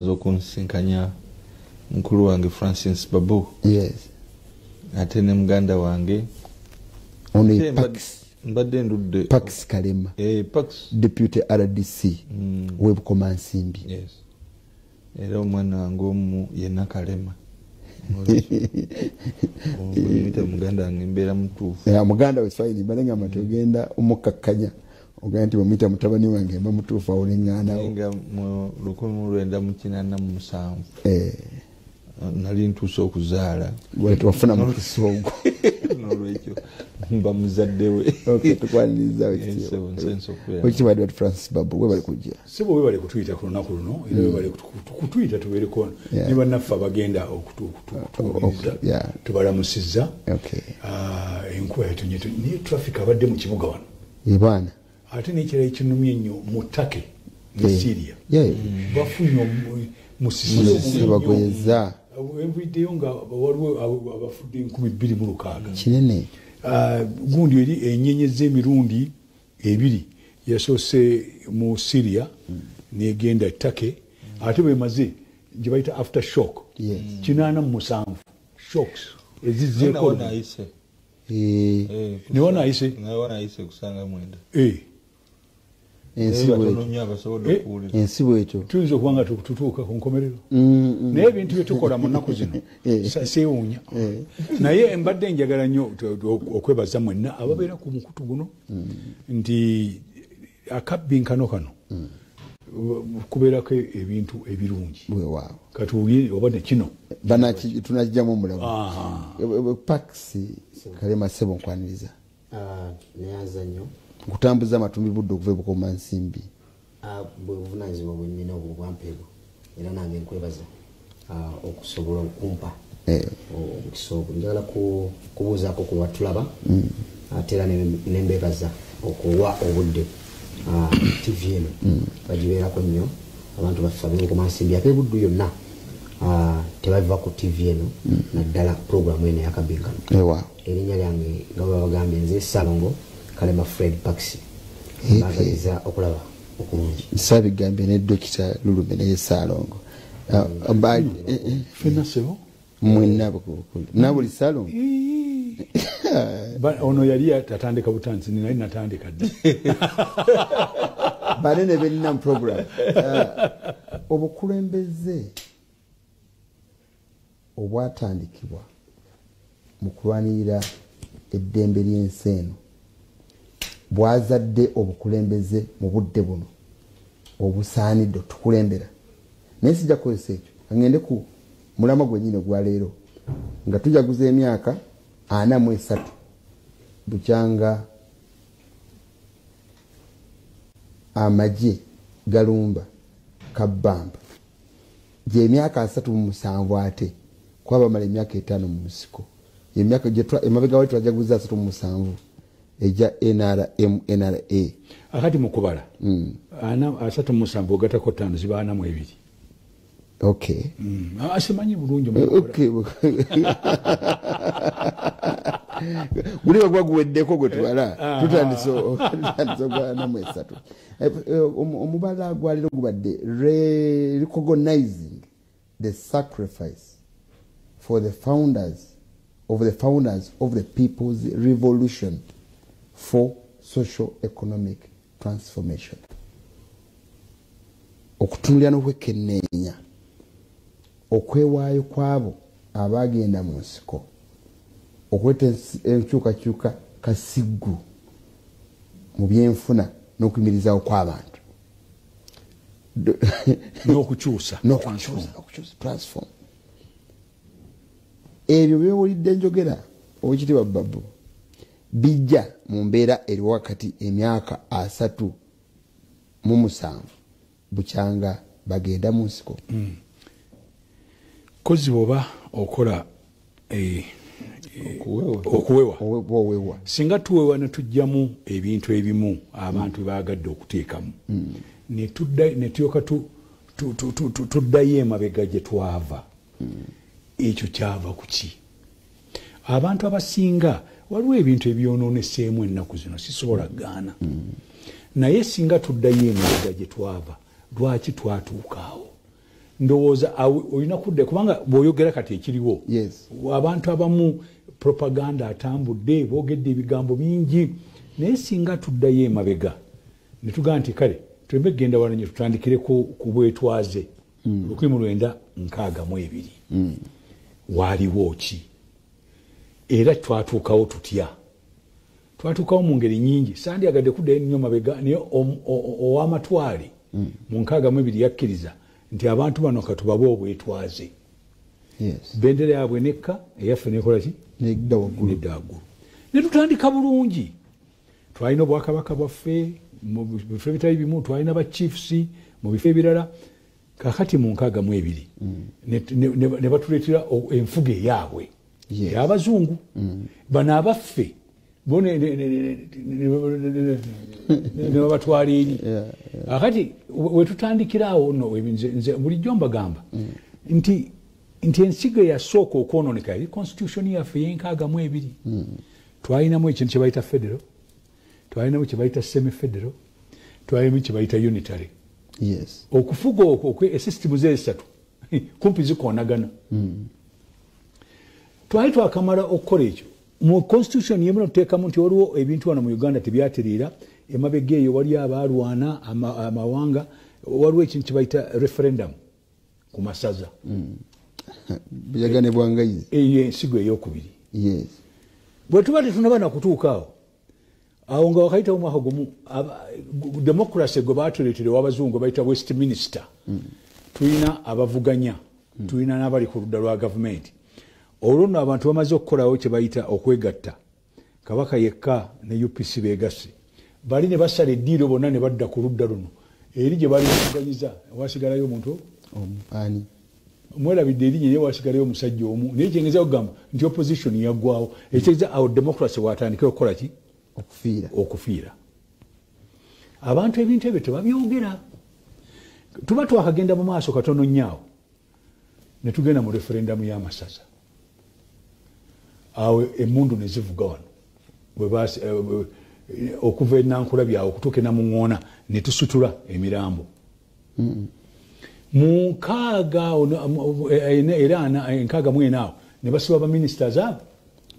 zokunsinkanya mkulu wange Francis Babu. Yes. Ate ne muganda wange. Only mbadde ndudde. Pax Kalema. Pax. Deputy RDC. We Bukomansimbi. Yes. Era omwana wange omu yenna Kalema. Omuyita muganda wange mbeera mutuufu. Muganda we fine balenga amatogenda omukakkanya. Ogenda nti bamuyita mutabani wange mba mutuufu awulenganawo. Nga mu 1987. Nali ntuuse okuzaala. Bwettu wafuna mukisa ogwo. Nolwekyo mba muzadde we. Tukwaniriza wekitibadde Francis Babu we bali kujja. Sibo we bali kutuyita ku lunaku luno era we bali kutuyita tubeereko ne bannaffe abagenda okutuukiriza tubalamusizza. Enkuba yatonye naye traffic abadde mu kibuga wano. Ebaana. Ate n'ekirala ekinumye ennyo mu Ttake mu Syria. Bafunye musisi bagoyeza. Everyday nga waliwo abafudde 2,206. Kinene. Gundi eri enyenye z'emirundi ebiri yasoose mu Syria n'egenda Ttake ate bwe maze gye bayita after shock. 87 shocks ezizzeeko. Niwona ayise kusanga mwenda. Ensi bwetyo tuyinza okuba nga tutuuka ku nkomerero naye ebintu bye tukola mu nnaku zino seewuunya naye mbadde njagala nnyo okwebaza mwenna ababeera ku mukutu guno nti akabbinkano kano kubeerako ebintu ebirungi katuwulire oba ne kino tunakijjamu omulamu. Pax Kalema ssebo nkwaniriza neyanza nnyo kutambuza amatumbi budde okuva e Bukomansimbi. Buvunaanyizibwa bwe nnina obwampeego era nange nkwebaza okusobola okumpa omukisa ogwo. Njagala kubuuzaako ku batulaba ate era ne mbeebaza okuwa obudde TV eno bagibeerako nnyo abantu baffe ab'e Bukomansimbi ate buddu yonna tebaviva ku TV eno naddala puroguramu eno ey'Akabbinkano. Erinnya lyange nga bwe bagambye nze Salongo Kalema Fred Pax. Bagaliza okulaba okulungi. Saabigambye ne Dokita Lulume ne Salongo. Fenna sebo? Mwenna bukulu. Nabuli Salongo. Ono yali atandika butanzi ninaye natandika dda. Balene benina mu program. Obukulembeze obwatandikibwa mu kulwanirira eddembe ly'ensi eno bwazadde obukulembeze mu budde buno obusaanidde tukulembera. Naye sijja kukozesa ekyo ngende ku mulama gwennyini gwa leero nga tujaguza emyaka 43 bukyanga amagye galumba kabbamba gy'emyaka 37 ate kwabamala emyaka 5 mu musiko. Emyaka emabega wetu ajaguza 37 eja NRA. Akati mu kubala ana 37 ogatako 5 ziba 42. Okay. Asimanyi bulungi mu okay. Guli bagwa guweddeko gwe twala tutandiso gwana mu 3. Omubala gwaliro gubadde recognizing the sacrifice for the founders of the people's revolution for socio-economic transformation. Okutunulira n'okwekenneenya okwewaayo kwabo abagenda mu nsiko okweta enkyukakyuka kasiggu mu byenfuna n'okuyimirizaawo kw'abantu n'okukyusa transform. Ebyo byewulidde njogera owekitiibwa Babu bijja mu mbeera eri wakati emyaka 37 bukyanga bagenda mu nsiko. Kozi bwoba okola okuwewa singa tuwewa ne tujjamu ebintu ebimu abantu baagadde okuteekamu ne tulyoka tuddayo emabega gye twava. Ekyo kyava ku ki? Abantu abasinga waliwo ebintu ebyonooneseemu ennaku zino sisobola gaana naye singa tuddayo emabega gye twava lwaki twatuuka awo ndowooza olina kudde kubanga bw'oyogera kati ekiriwo abantu abamu propaganda atambudde boogedde ebigambo bingi naye singa tuddayo emabega ne tugamba nti kale tulembe kugenda wano nye tutandikire ku bwetwaze 1962 waaliwo ki era twatuukawo tutya twatuukawo mu ngeri nyingi sandyagadde kuddayo nnyo mabega naye ow'amatwale mu 62 yakkiriza nti abantu bano katubabe obwetwaze bendera yaabwe nekka eyaffe nekola ki nedda waggulu ne tutandika bulungi twalina obwakabaka bwaffe mu bifo ebitali bimu twalina ba chiefs mu bifo ebirala kakati mu 62 ne batuleetera enfuga eyaabwe ey'abazungu bano abaffe bo ne babatwala eri akati wetutandikiraawo nno nze bulijjo mbagamba nti ensigo eyasooka okwononeka eri constitution yaffe ye-62 twalinamu ekintu kye bayita federal twalinamu kye bayita semi federal twalinamu kye bayita unitary okufuga okwo esystem z'esatu kumpi zikoonagana twali twakamala okukola ekyo mu constitution yemu tuteekamu nti waliwo ebintu wano mu Uganda tebyatereera emabega eyo wali abalwana amawanga waliwo ekintu kye bayita referendum ku masaza buyagane bwangayizi eyo ensigo ey'okubiri bwe tuba tetunaba nakutuukaawo awo nga wakayitawo omwaka gumu democracy gwe baatuleetere w'abazungu bayita Westminster tulina abavuganya tulina n'abali ku ludda lwa gavumenti olwo nno abantu bamaze okukolawo kye bayita okwegatta kabaka yekka ne UPC beegasse bali ne basala eddiiro bonna ne badda ku ludda luno eri gye bali bavuganyiza wasigalayo omuntu ani mwerabidde erinnya naye wasigalayo omusajja omu naye kyengeza okugamba nti opposition yaggwawo ekyegeza awo democracy watandikira okukola ki okufiira abantu ebintu ebyo tebabyogera tuba twakagenda mu maaso katono nnyo ne tugenda mu referendamu y'amasaza awo emmundu ne zivuga wano okuva enankulabyawo okutuuka enamuŋŋoona ne tusitula emirambo mu 6 era 64 awo ne basiba baministers abo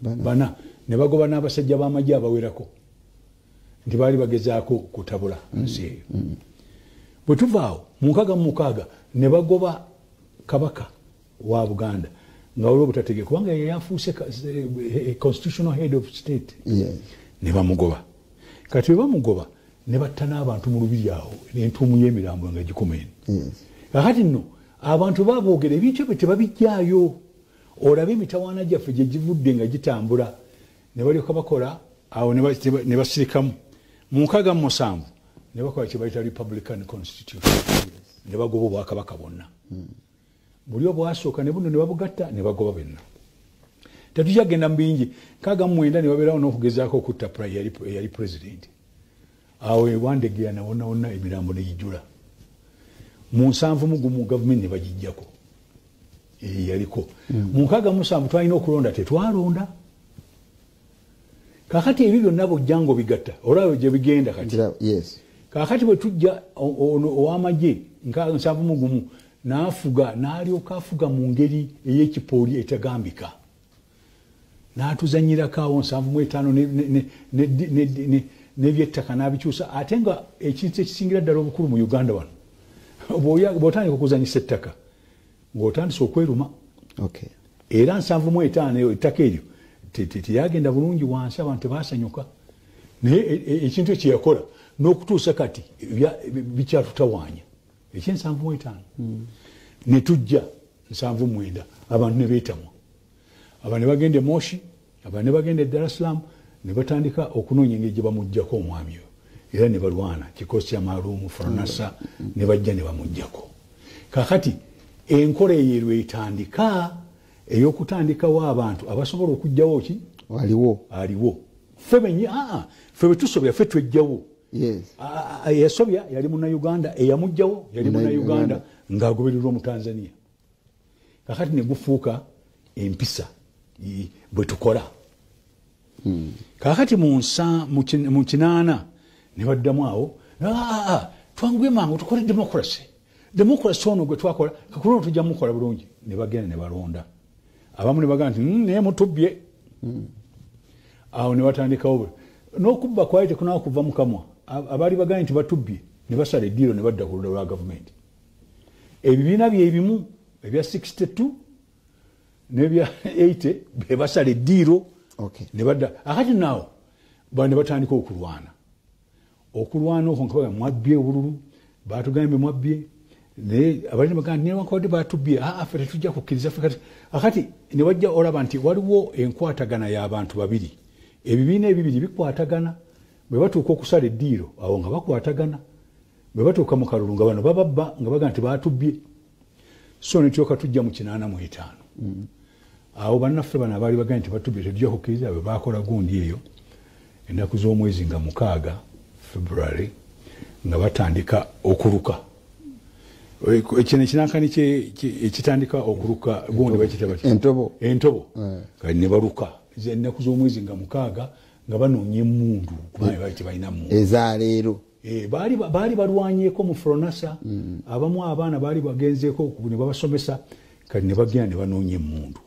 bana ne bagoba n'abasajja b'amagye abawerako nti baali bagezaako kutabula nsi eyo bwe tuvaawo mu 66 ne bagoba kabaka wa Buganda nga waliwo butategeke kubanga yali afuuse constitutional head of state ne bamugoba kati bwe bamugoba ne batta n'abantu mu lubiri awo n'entuumu y'emirambo nga gikomeni kakati nno abantu baboogera ebintu ebyo tebabijjaayo olabe emitawaana gyaffe gye givudde nga gitambula ne balyoka bakola awo ne basirikamu mu 67 ne bakola kye bayita republican constitution ne bagoba obwakabaka bwonna buli obwasooka ne buno ne babugatta ne bagoba benna tetukyagenda mu bingi 69 ne babeerawo n'okugezaako okutta eyali president awo ewandegeya nawonna wonna emirambo ne gijjula mu 71 gavumenti ne bagijjako yaliko mu 67 twalina okulonda tetwalonda kakati ebyo byonna bojjango bigatta olaba gye bigenda kati kakati bwe tujja ow'amagye 71 n'afuga n'alyoka afuga mu ngeri ey'ekipooli etagambika n'atuzanyirako awo 75 n'ebyettaka n'abikyusa ate nga ekintu ekisingira ddala obukulu mu Uganda wano bw'otandika okuzanyisa ettaka ng'otandise okweruma era 75 ettaka eryo teyagenda bulungi wansi abantu tebaasanyuka naye ekintu ekyeyakola n'okutuusa kati bikyatutawaanya ekye75 ne tujja 79 abantu ne beetamwa abantu ne bagenda e Moshi abantu ne bagenda e Dar es Salaam ne batandika okunoonya engeri gye bamuggyako omwami oyo era ne balwana kikosi kya maalumu Franasa ne bajja ne bamuggyako kakati enkola eyo lwetandika ey'okutandikawo abantu abasobola okugjawo ki aliwo ffe ffe betusobya ffe twejjawo eyasobya yali munnauganda eyamugjawo yali munnauganda ng'agobererwa mu Tanzania kakati ne gufuuka empisa bwe tukola kakati mu 8 ne baddamu awo twanguye mangu tukole democracy democracy ono gwe twakola kakuno tujja mukola bulungi ne bagenda ne balonda abamu ne bagamba nti naye mutubbye awo ne batandikawo n'okubba kwaite kunaawo kuva mu kamwa abaali bagambye nti batubbye ne basala eddiiro ne badda ku ludda lwa gavumenti ebibiina byebimu ebya 62 n'ebya 80 be basala eddiiro ne badda akati naawo ne batandika okulwana okwo nkabaga mwabbye obululu batugambye mwabbye naye abalina bagamba newankubadde batubbye ffe tetujja kukkiriza ffe akati ne wajja olaba nti waliwo enkwatagana y'abantu babiri ebibiina ebibiri bikwatagana bwe batuuka okusala eddiiro awo nga bakwatagana bwe batuuka mu kalulu nga bano bababba nga baga nti batubbye so netyoka tujja mu 85 awo bannaffe bano abaali bagambye nti batubbye tetujja kukkiriza bwe bakola gundi eyo ennaku z'omwezi nga 6 February nga batandika okuluka ekyo ekinankani ekitandika okuluka gundi bakitaba entobo kali ne baluka ennaku z'omwezi nga 6 nga banoonya emmundu kubanga baali tebalina mmundu ezaleero baali balwanyeeko mu Fronasa abamu abaana baali bagenzeeko ne babasomesa kali ne bagenda ne banoonya emmundu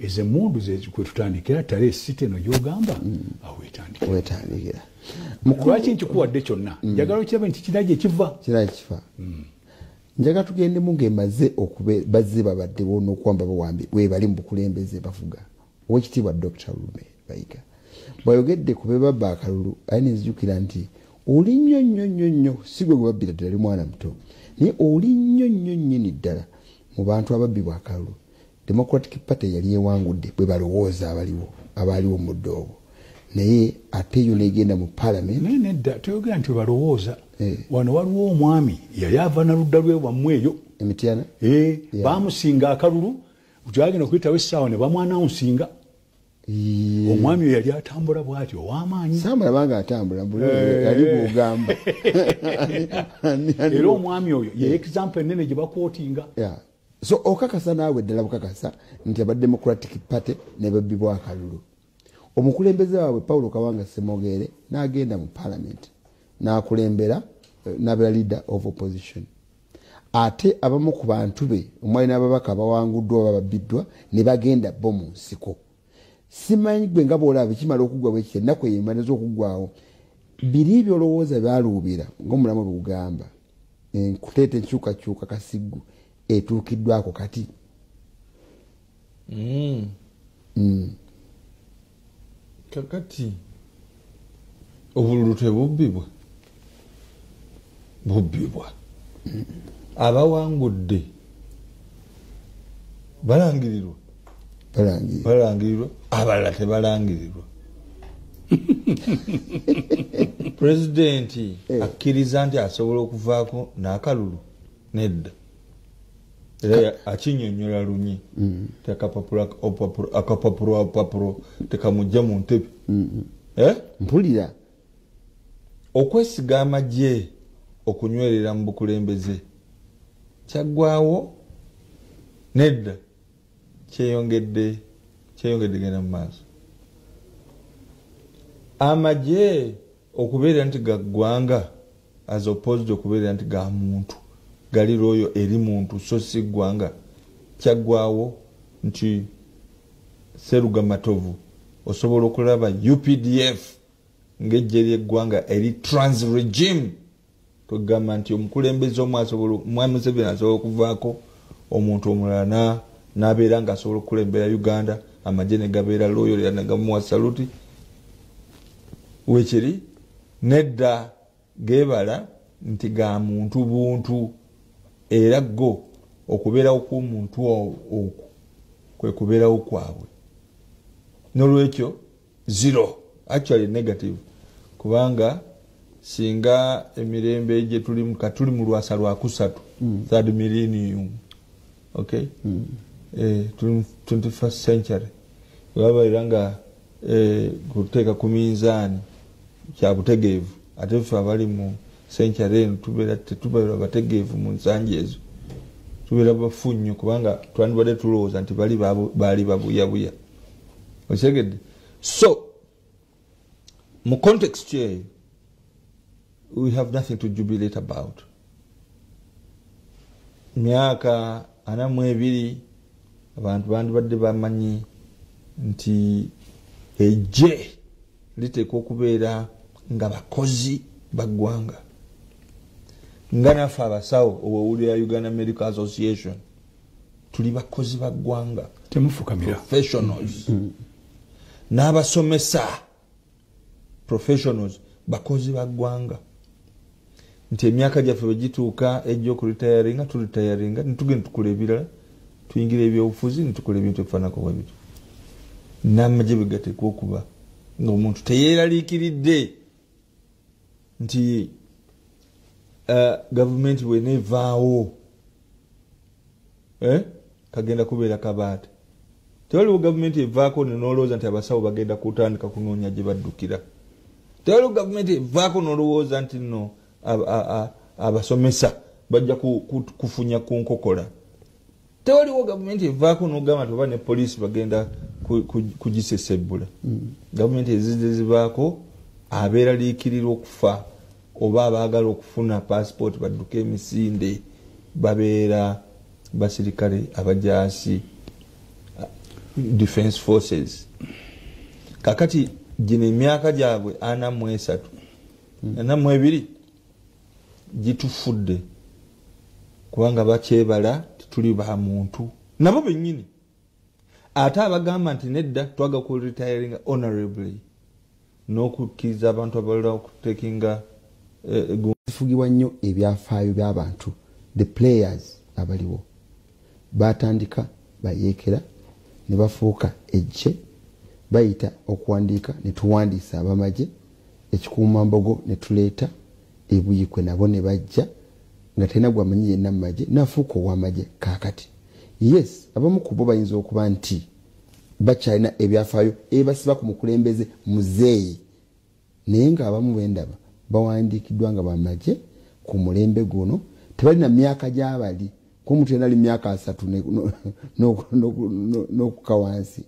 ezo emmundu kwe tutandikira tale site no gyogamba awo wetandikira lwaki nkikuwadde kyonna njagala okirabe nti kirage kiva njaga tugendemu ng'emaze bazze babaddewo n'okwamba bawambi webali mu bukulembeze bavuga owekitiibwa Dr. Lulume Bayiga bwayogedde ku be babba akalulu ayina enzijukira nti oli nnyo si gwe gwe babbira ddala ali mwana muto naye oli nnyo nnyini ddala mu bantu ababbibwa akalulu Democratic Party yali ewangudde bwe balowooza abaaliwo mu ddoobo naye ate yo negenda mu parliament naye nedda toyogera nti balowooza wano waliwo omwami yali ava na ludda lwe wammwe eyo emitiana bamusinga akalulu gyagenda okuyitawo essaawa ne bamwanawunsinga omwami oyo yali atambula bw'ati ow'amaanyi samulabanga atambula yali bwogamba era omwami oyo ye example ennene gye bakwotinga so okakasa naawe ddala bukakasa nti aba Democratic Party ne babbibwa akalulu omukulembeze waabwe Paulo Kawanga Semogere n'agenda mu parliament n'akulembera n'aba leader of opposition ate abamu ku bantu be omwali n'ababaka bawanguddwa oba babbiddwa ne bagenda bo mu nsiko simanyi gwe nga bw'olaba ekimala okuggwa bwekityo ennaku eyo emaliza okuggwawo biri byolowooza byaluubira ng'omulamu lugamba kuteeta enkyukakyuka kasiggu etuukiddwako kati kakati obululu tebubbibwa abawangudde balangirirwa abalala tebalangirirwa pulezidenti akkiriza nti asobola okuvaako n'akalulu nedda era akinyonyola lunyi akapapuro tekamujja mu ntebe mpulira okwesiga amagye okunywerera mu bukulembeze kyaggwawo nedda kyeyongedde genda mu maaso amagye okubeera nti gaggwanga as opposed okubeera nti ga muntu gali royo eri muntu so si ggwanga kyaggwawo nti Seruga Matovu osobola okulaba UPDF ng'ejje ly'eggwanga eri trans regime tugamba nti omukulembeze omwami Museveni asobola okuvaako omuntu omulala n'abeera ng'asobola okukulembera Uganda amagye ne gabeera loyo era ne gamuwa saluti wekiri nedda geebala nti ga muntu buntu era go okubeerawo kw'omuntu okwo kwe kubeerawo kwabwe n'olwekyo zero actually negative kubanga singa emirembe gye tulimu katuli mu lwasa lwa kusatu third millennium okay tuli mu 21st century wabaira nga kuteeka ku minzaani kya butegeevu ate ffe abali mu century eno tetubeera bategeevu mu nsangi ezo tubeera bafu nnyo kubanga twandibadde tulowooza nti baali babuyabuya okitegedde so mu context eyo we have nothing to jubilate about myaka 42 abantu bandibadde bamanyi nti ejje liteekwa okubeera nga bakozi baggwanga nga naffe abasawo owulira Uganda Medical Association tuli bakozi baggwanga temufukamira professionals n'abasomesa professionals bakozi baggwanga nti emyaka gyaffe bwe gituuka ejja okuritayaringa tulitayaringa nitugenda tukola ebirala tuyingira ebyobufuzi nitukola ebintu ebifaanako bwe bityo n'amagye bwe gateekwa okuba ng'omuntu teyeeraliikiridde nti gavumenti bweneevaawo kagenda kubeera kabaate tewaliwo gavumenti evaako nenolowooza nti abasawo bagenda kutandika kunoonya gye baddukira tewaliwo gavumenti evaako nolowooza nti no abasomesa bajja kufunya ku nkokola tewaliwo gavumenti evaako nogamba nti oba ne poliisi bagenda kugisesebbula gavumenti ezizibaako abeeraliikirira okufa oba abaagala okufuna passport badduka emisinde babeera basirikale abajaasi defense forces kakati gino emyaka gyabwe 43 42 gitufudde kubanga bakyebala tituli ba muntu nabo bennyini ate abagamba nti nedda twaga ku retiring honorably n'okukkiriza abantu abalala okutekinga fugibwa nnyo ebyafaayo by'abantu the players abaliwo batandika bayeekera ne bafuuka ejje bayita okuwandiika ne tuwandiisa abamagye ekikuumambogo ne tuleeta eBuikwe nabo ne bajja nga tena gwamanyi yenna mu magye nafuuka ow'amagye kaakati yes abamu ku bo bayinza okuba nti bakyalina ebyafaayo ebasiba ku mukulembeze muzeeyi naye ng'abamu bendaba bawandiikiddwa nga bamagye ku mulembe guno tebalina myaka gy'abali ko omuntu yenna ali myaka 3 n'okuka wansi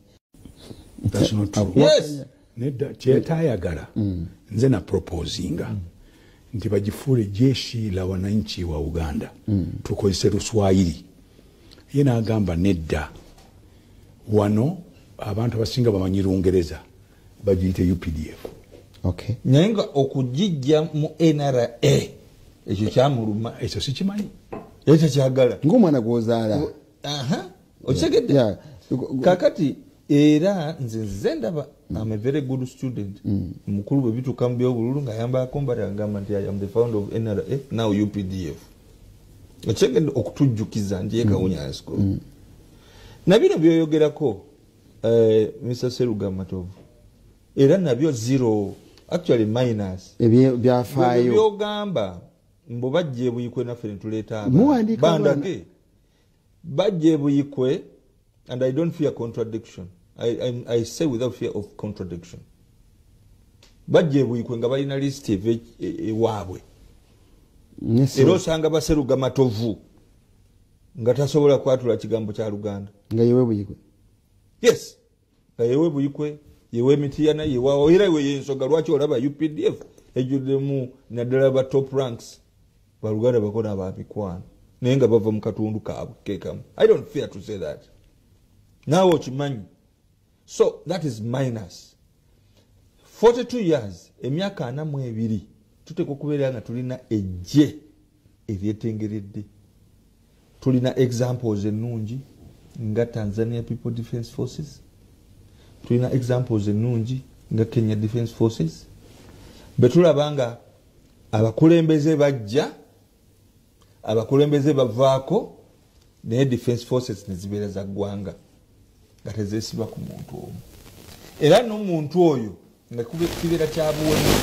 nedda kyetayagala nze na proposinga nti bagifuule jeshi la wananchi wa Uganda tukozese Luswayiri ye n'agamba nedda wano abantu abasinga bamanyi Lungereza bagiyite UPDF okay naye nga okugijja mu NRA ekyo kyamuluma ekyo sikimanyi ekyo kyagala ng'omwana gwozaala okitegedde kakati era nze ndaba I'm a very good student mukulu bwe bituuka mu byobululu ng'ayambako mbala agamba nti I am the founder of NRA now UPDF okitegedde okutujjukiza nti ye Kawunya High School na bino byoyogerako Mr. Seruga Matovu era nabyo zero actually minus byafaayo byogamba mbo bajje Buikwe naffe netuleeta bandage bajje Buikwe and I don't fear contradiction I say without fear of contradiction bajje Buikwe nga balina list ewaabwe era osanga Baseruga Matovu nga tasobola kwatula kigambo kya Luganda nga yewe Buikwe yes nga yewe Buikwe yewe Mitiyana yewawo era yewe yensonga lwaki olaba UPDF ejuddemu naddala ba top ranks baluganda bakola ababikwano naye nga bava mu katundu kaabwe kekamu I don't fear to say that naawe okimanyi so that is minus 42 years emyaka 42 tuteeka okubeera nga tulina ejje eryetengeredde tulina examples ennungi nga Tanzania People Defence Forces tulina examples ennungi nga Kenya Defence Forces betulaba nga abakulembeze bajja abakulembeze bavaako naye Defence Forces nezibeera za ggwanga nga tezeesiba ku muntu omu era n'omuntu oyo nga kibeera kyabuwemu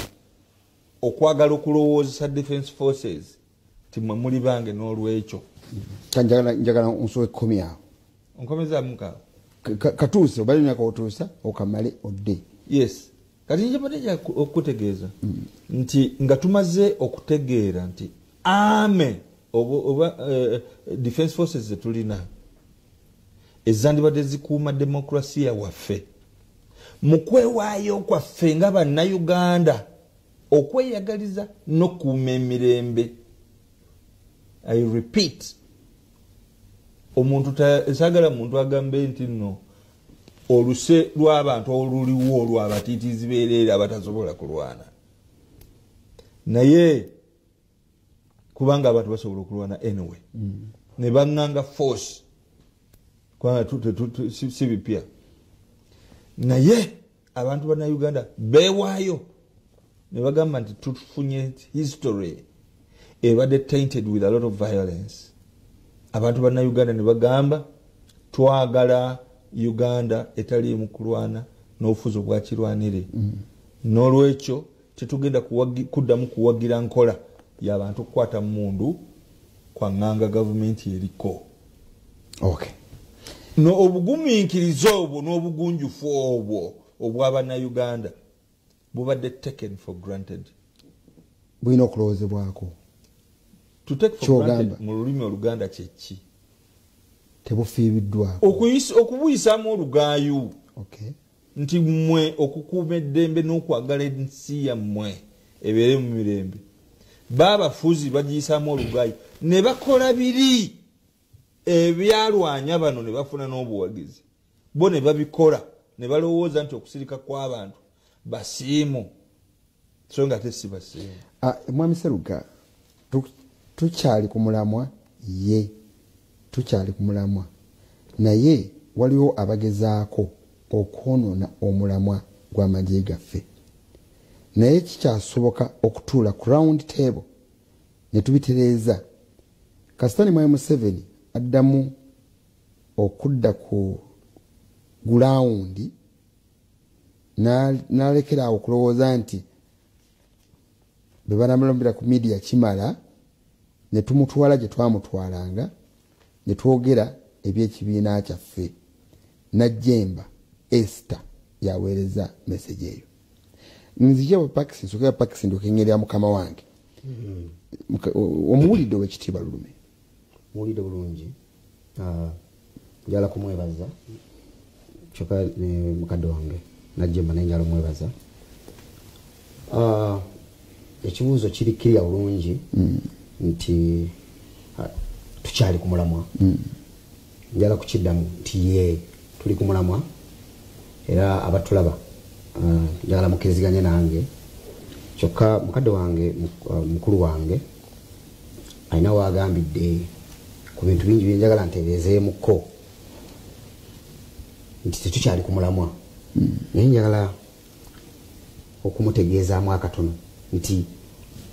okwagala okulowoozesa Defence Forces timwe muli bange n'olwekyo njagala nsobe 10 awo onkomezaamu kaawo katuuse obali myaka otuusa okamale odde yes kati njabadde okutegeeza nti nga tumaze okutegeera nti ame oba Defence Forces zetulina ezandibadde zikuuma demokrasiya waffe mu kwewaayo kwaffe nga bannayuganda okweyagaliza n'okuuma emirembe I repeat omuntu sagala muntu agambe nti nno oluse lw'abantu oluliwo olw'abatiitiizi beereere abatasobola kulwana naye kubanga abantu basobola okulwana anyway ne baŋŋanga force kubanga si bipya naye abantu bannayuganda beewaayo ne bagamba nti tufunye history ebadde tainted with a lot of violence. Abantu bannayuganda ne bagamba twagala Uganda etaliimu kulwana n'obufuzi obwakirwanire n'olwekyo tetugenda kuddamu kuwagira nkola y'abantu okukwata mundu kwaŋŋanga gavumenti eriko. Okay. No obugumiikirizo obwo n'obugunjufu obwo obw'abannayuganda bubadde taken for granted. Bulina okulowoozebwako. To take for granted mu lulimi Oluganda kye ki? Tebufiibiddwako. Okubuyisaamu olugaayu. Okay. Nti mmwe okukuuma eddembe n'okwagala ensi yammwe ebeere mu mirembe. Baabafuzi bagiyisaamu olugaayu ne bakola biri ebyalwanya bano ne bafuna n'obuwagizi. Bo ne babikola ne balowooza nti okusirika kw'abantu basiimu. So nga te si basiimu. Mwami Seruga, tukyali ku mulamwa ye. Tukyali ku mulamwa. Naye waliwo abagezaako okwonoona omulamwa gw'amagye gaffe. Naye kikyasoboka okutuula ku round table ne tubitereeza. Kasitani Mwai Museveni addamu okudda ku gulawundi n'alekeraawo okulowooza nti be banamulambira ku media kimala ne tumutwala gye twamutwalanga ne twogera eby'ekibiina kyaffe. Najjemba Esther yaweereza message eyo. Nzije wa Pax nsokera Pax ndokengerya mukama wange. Omuwulidde w'ekitiibwa Lulume. Muwulidde bulungi. Njala kumwebaza. Kyokka ne mukadde wange Najjemba naye njala kumwebaza. Ekibuuzo kirikirya bulungi nti tukyali ku mulamwa. Njala kukiddamu nti ye tuli ku mulamwa era abatulaba njagala mukkiriziganye nange. Kyokka mukadde wange mukulu wange alina waagambidde ku bintu bingi byenjagala ntereezeemuko nti tetukyali ku mulamwa. Naye njagala okumutegeezaamu akatono nti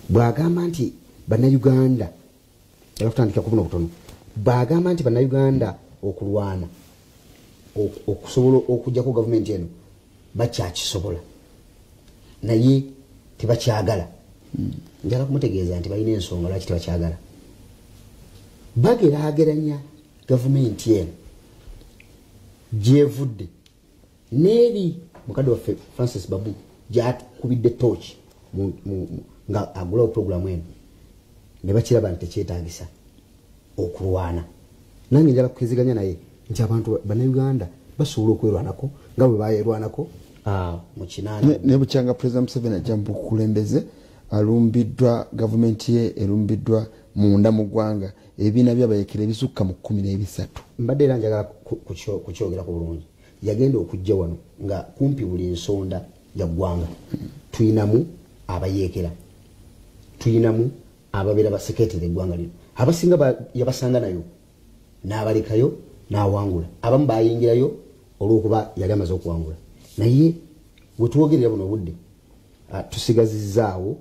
bw'agamba nti bannayuganda era kutandika ku buno butono bw'agamba nti bannayuganda okulwana okusobola okujjako gavumenti eno bakyakisobola naye tebakyagala. Njala kumutegeeza nti balina ensonga lwaki tebakyagala. Bageraageranya gavumenti eno gyevudde n'eri mukadde waffe Francis Babu gyakubidde tooki nga agulawo puroguramu eno ne bakiraba nti tekyetaagisa okulwana. Nange njala kukkiziganya naye nti abantu bannayuganda basobola okwerwanako nga bwe baayerwanako mu kinaana. Ne bukyanga President Museveni ajja mu bukulembeze alumbiddwa gavumenti ye erumbiddwa munda mu ggwanga ebibiina by'abayekera ebisukka mu 13. Mbadde era njagala kukyogera ku bulungi. Yagenda okujja wano nga kumpi buli nsonda ya ggwanga tuyinamu abayeekera, tuyinamu ababeera baseketera eggwanga lino. Abasinga yabasanga nayo n'abalekayo n'awangula. Abamu bayingirayo olw'okuba yali amaze okuwangula. Naye bwe tuwogerera buno obudde tusigazizaawo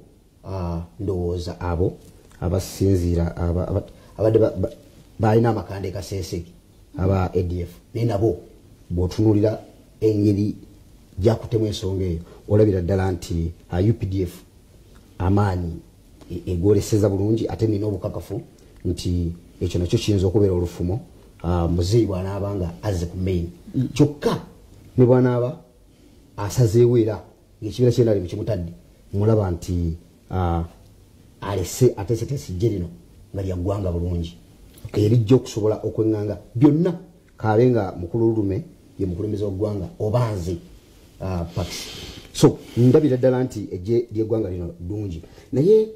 ndowooza abo abasinziira abadde balina amakande kaseeseke aba ADF. Naye nabo bw'otunuulira engeri gyakutemu ensonga eyo olabira ddala nti UPDF amaanyi egoleseza bulungi ate nina obukakafu nti ekyo nakyo kiyinza okubeera olufumo muzeeyi bw'anaabanga azze ku main. Kyokka ne bw'anaaba asazeewo era ng'ekibiina kyena ali mu kimutadde mulaba nti alese ateeseteese ejje lino nga lyaggwanga bulungi erijja okusobola okweŋŋanga byonna kaabe nga mukulu Lulume ye mukulembeze w'eggwanga oba nze Pax. So ndabira ddala nti ejje ly'eggwanga lino ddungi. Naye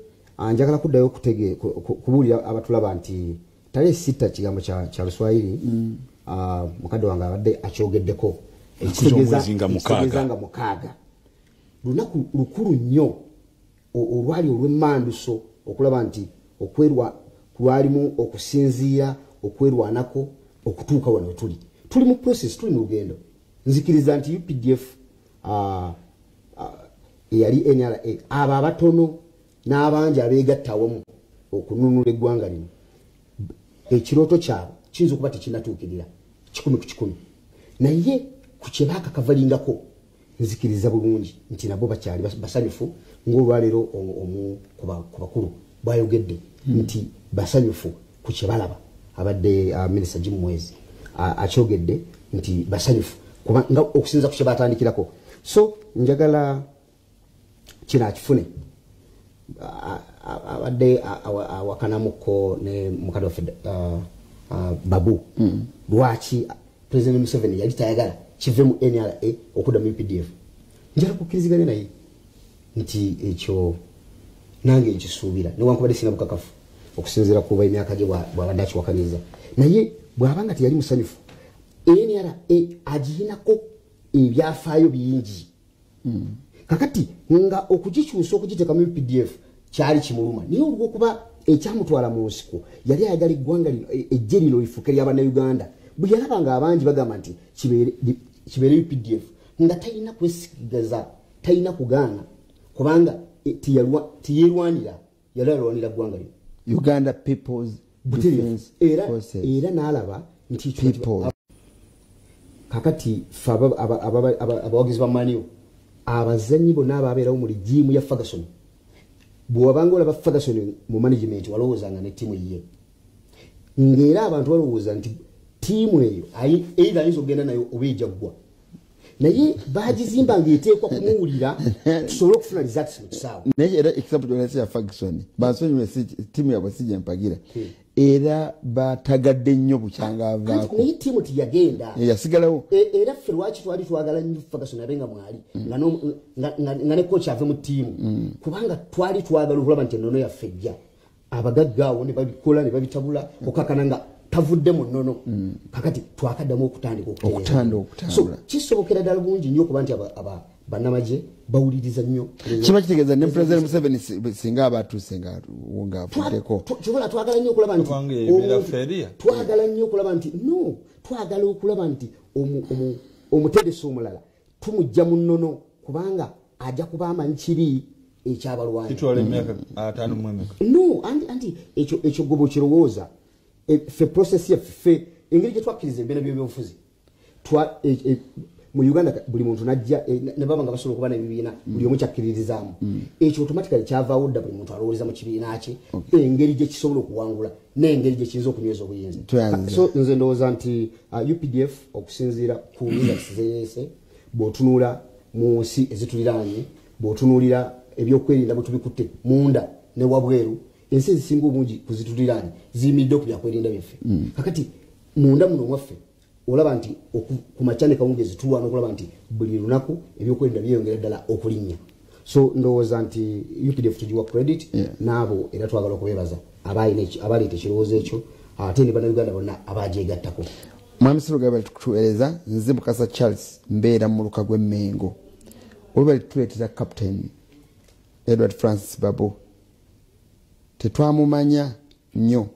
njagala kuddayo kubuulira abatulaba nti tale sita kigambo kya Luswahili mukadde wange abadde akyogeddeko ekitegeeza nga mukaaga lunaku lukulu nnyo olwali olw'emmanduso okulaba nti okwerwa lwalimu okusinziira okwerwanako okutuuka wano tuli mu process, tuli mu lugendo. Nzikiriza nti UPDF yali NRA abo abatono n'abangi abeegatta awamu okununula eggwanga lino ekirooto kyabwe kiyinza okuba tekinnatuukirira 100 naye ku kye baakakavalingako nzikiriza bulungi nti nabo bakyali basanyufu ng'olwaleero omu ku bakulu bwayogedde nti basanyufu ku kye balaba abadde minisita Jim Mwezi akyogedde nti basanyufu kubanga okusinza ku kye batandikirako. So njagala kino akifune abadde awakanamuko ne mukadde waffe Babu lwaki President Museveni yali tayagala kive mu NRA okudda mu UPDF. Njala kukkiriziganya naye nti ekyo nange nkisuubira newankubadde singa bukakafu okusinziira kuba emyaka gye bwabadde akiwakaniza naye bw'abanga teyali musanyufu NRA agirinako ebyafaayo bingi kakati nga okugikyusa okugiteeka mu UPDF kyali kimuluma naye olw'okuba ekyamutwala mu nsiko yali ayagala eggwanga lino ejje lino lifuuke ly'Abannayuganda bwe yalabanga abangi bagamba nti kibeere UPDF nga talina kwesigaza talina kugaana kubanga tiyerwanira yali alwanira ggwanga lino Uganda People's Defense Forces era n'alaba nti kakati fe abawagizi b'amaanyi abazannyi bonna ababeerawo mu ligimu ya Ferguson bw'obanga olaba Ferguson mu management walowoozanga ne ttiimu ye ng'era abantu balowooza nti ttiimu eyo either ayinza okugenda nayo oba ejja ggwa naye bagizimba ng'eteekwa kumuwulira tusobole okufuna results mu kisaawe naye era example gyolasi ya Ferguson bansonyiwe ttiimu yabwe sijja mpagira era batagadde nnyo bukyanga avaako naye ttiimu tiyagenda yasigalawo era ffe lwaki twali twagala nnyo Ferguson abenga mwali nga ne kocha ave mu ttiimu kubanga twali twagala okulaba nti ennono yaffe ejja abagagga awo ne babikola ne babitabula okakana nga tavudde mu nnono kakati twakaddamu okutandika so kisobokera ddala bulungi nnyo okuba nti bannamagye bawuliriza nnyo kiba kitegeeza ne President Museveni singa abatuuse ngaavuddeko kyobola twagala nnyo okulaba nti twagala nnyo okulaba nti twagala okulaba nti omutegesi omulala tumujja mu nnono kubanga ajja kuba amanyi kiri ekyabalwanyi anti ekyo gobo kirowooza fe process yaffe engeri gye twakkiriza ebibiina by'ebyobufuzi mu Uganda buli muntu najja ne baba nga basobola okuba n'ebibiina buli omu kyakkiririzaamu ekyo automatically kyavaawo dda buli muntu alowooleza mu kibiina kye engeri gye kisobola okuwangula n'engeri gye kiyinza okunyweza obuyinza. So nze ndowooza nti UPDF okusinziira ku results zeyeese bw'otunuula mu nsi ezituliraanye bw'otunuulira ebyokwerinda bwe tubikutte munda ne wabweru ensi ezisinga obungi kuzituliraanye ziyimiridde ku byakwerinda byaffe kakati munda muno mwaffe olaba nti ku makyane kawungezi tulwana okulaba nti buli lunaku ebyokwerinda byeyongera ddala okulinnya. So ndowooza nti UPDF tugiwa credit n'abo era twagala okubeebaza abaleeta ekirowoozo ekyo ate ne bannayuganda bonna abagyegattako. Mwami Sirugaba tukuweereza nze Mukasa Charles mbeera mu luka gw'Emmengo olubali tuleetera Captain Edward Francis Babu tetwamumanya nnyo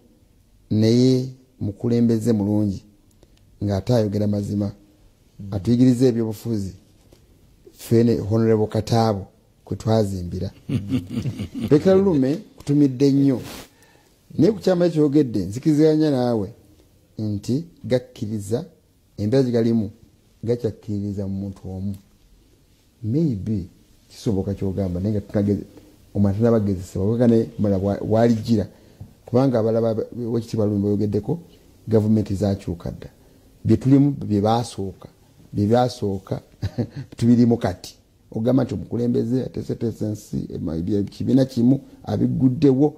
naye mukulembeze mulungi ng'ate ayogera mazima atuyigiriza ebyobufuzi fene Honorable Kataabo kwe twazimbira Peka Lulume kutumidde nnyo naye ku kyama ekyogedde nzikiriziganya naawe nti gakkiriza embeera gye galimu gakyakkiririza mu muntu omu maybe kisoboka kyogamba naye nga tunageze omuntu n'abagezesebwa wekane mala walijira kubanga abalaba wekitiibwa Lulume bayogeddeko gavumenti zakyuka dda bye tulimu bye byasooka tubirimu kati ogamba nti omukulembeze ateeseteese ensi kibiina kimu abiguddewo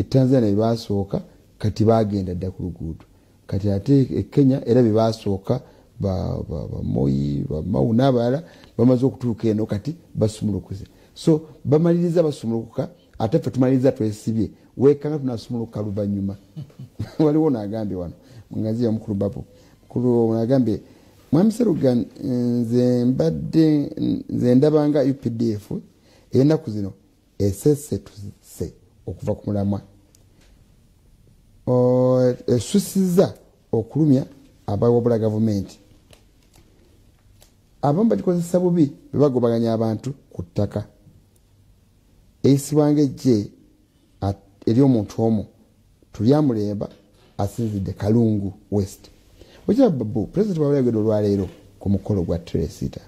Tanzania bye basooka kati bagenda dda ku luguudo kati ate Kenya era bye basooka Moi Mau n'abalala bamaze okutuuka eno kati basumulukuze so bamaliriza basumulukuka ate ffe tumaliriza twesibye wekanga tunasumuluka luvannyuma waliwo n'agambye wano mwengazi ya mukulu Babu mukulu n'agambye Mwami Seruga nze ndabanga UPDF ennaku zino esese tuse okuva ku mulamwa esusiza okulumya abawabula gavumenti abamu bagikozesa bubi bebagobaganya abantu ku ttaka eyisibwanga ejje eri omuntu omu tulyamulemba asinzidde Kalungu West wekya Babu president wabulagedde olwaleero ku mukolo gwa Tresita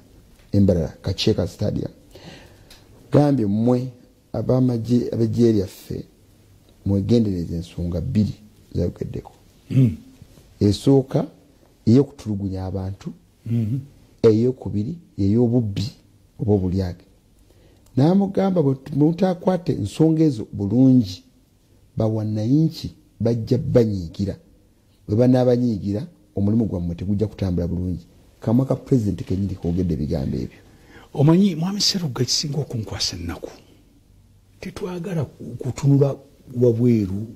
Embarara Kacheeka Stadium gambye mmwe ab'ejje lyaffe mwegendereza ensonga bbiri zayogeddeko esooka ey'okutulugunya abantu ey'okubiri ey'obubbi oba obulyage n'amugamba bwe mutakwate ensonga ezo bulungi bawannayinki bajja banyiigira bwe banaabanyiigira omulimu gwammwe tegujja kutambula bulungi kamwa ka pulezidenti kenyini koogedde ebigambo ebyo omanyi Mwami Seruga kisinga okunkwasa ennaku tetwagala kutunula wabweru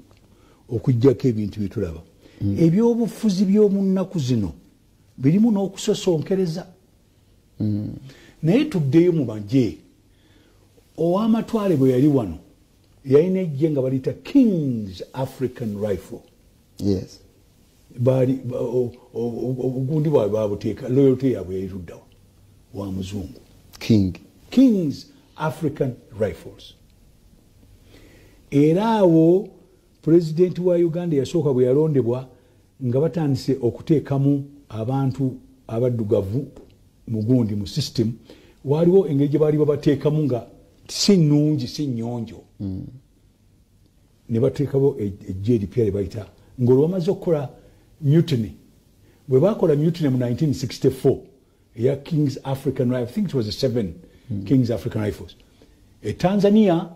okujjako ebintu bye tulaba ebyobufuzi by'omu nnaku zino birimu n'okusosonkereza naye tuddeyo mu magye ow'amatwale bwe yali wano yalina ejje nga baliyita King's African Rifle. Yes. Bali ogundi bwawe babuteeka loyalty yaabwe yayiruddawa wa muzungu King's African Rifles. Era awo pulezidenti wa Uganda yasooka bwe yalondebwa nga batandise okuteekamu abantu abaddugavu mugundi mu system waliwo engeri gye baali babateekamu nga si nnungi si nnyonjo ne bateekabo ejje eripya lye bayita ng'olwamaze okukola mutiny bwe bakola mutiny mu 1964 eya King's African Rifles, I think it was the 7 King's African Rifles. Tanzania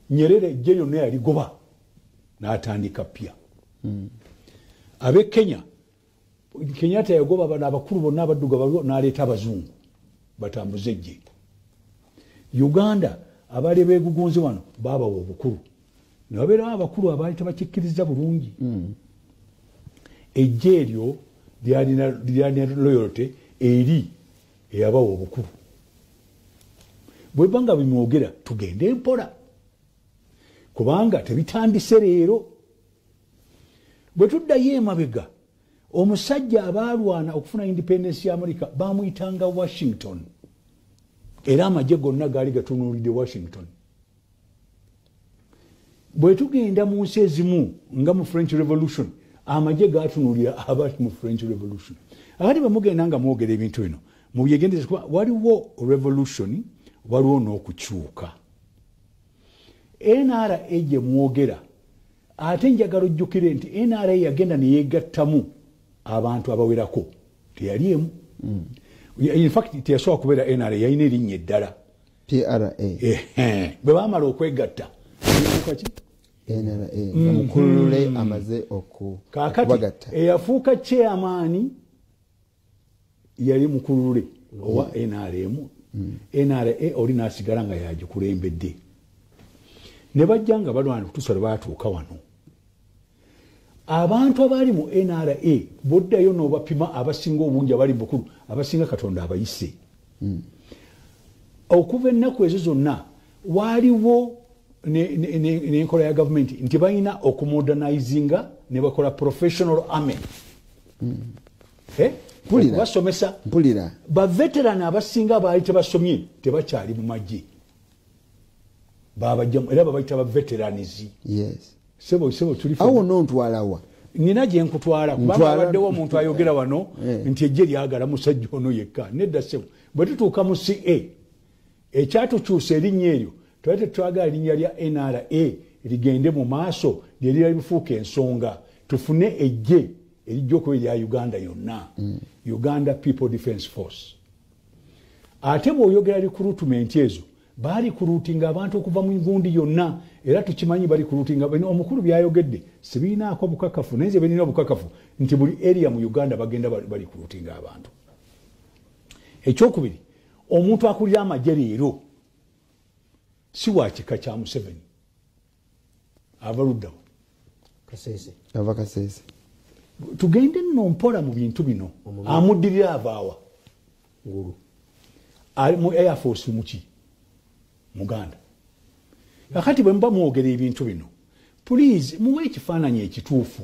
Nyerere ejje lyonna yaligoba n'atandika pya ab'e Kenya Kenyatta yagoba bano abakulu bonna abaddugavu n'aleeta abazungu batambuze ejje. Uganda abaali beegugunze wano baabawa obukulu ne wabeerawo abakulu abaali tebakikkiriza bulungi ejje eryo lyalina loyalty eri eyabawa obukulu bwe banga bimwogera tugende mpola kubanga tebitandise leero bwe tuddayo emabega omusajja abaalwana okufuna independence ya America bamuyitanga Washington era amagye gonna gaali gatunuulidde Washington. Bwe tugenda mu nsi ezimu nga mu French Revolution amagye gatunuulira abali mu French Revolution abali bamugenda nga mwogera ebintu bino mu byegendeza kuba waliwo revolution waliwo n'okukyuka NRA gye mwogera ate njagala ojjukire nti NRA yagenda ne yeegattamu abantu abawerako teyali emu in fact teyasobola kubeera NRA yalina erinnya eddala PRA bwe baamala okwegatta NRA mukulule amaze okubagatta eyafuuka chairman yali mukulule owa NRM NRA oli n'asigala nga yagikulembedde ne bajja nga balwana kutuusa lwe baatuuka wano abantu abaali mu NRA boddayo n'obapima abasinga obungi abali bukulu abasinga Katonda abayise okuva ennaku ezo zonna waaliwo n'enkola ya gavumenti nti balina okumodernizinga ne bakola professional army basomesa baveterani abasinga baali tebasomye tebakyali mu magye babajjamu era babayita baveteranizi sebo tuli awo nontwalawa nina gye nkutwala kubanga abaddewo omuntu ayogera wano nti ejje lyagala musajja ono yekka nedda sebo bwe tutuuka mu CA ekyatukyusa erinnya eryo twali tetwagala linnya lya NRA ligende mu maaso lyerira lifuuka ensonga tufune ejje erijja okuba erya Uganda yonna Uganda People Defence Force. Ate bw'oyogera recruitment ezo baali kuruutinga abantu okuva mu ngundi yonna era tukimanyi bali kuruutinga omukulu byayogedde sibiinaako bukakafu naye nze benina obukakafu nti buli area mu Uganda bagenda bali kuruutinga abantu. Ekyokubiri omuntu akulira amagye leero si wa kika kya Museveni abaluddawo Kasese ava Kasese tugende nno mpola mu bintu bino amuddirira avaawa ngulu ali mu Air Force muki Muganda kakati bwe mba mwogera ebintu bino please muwe ekifaananyi ekituufu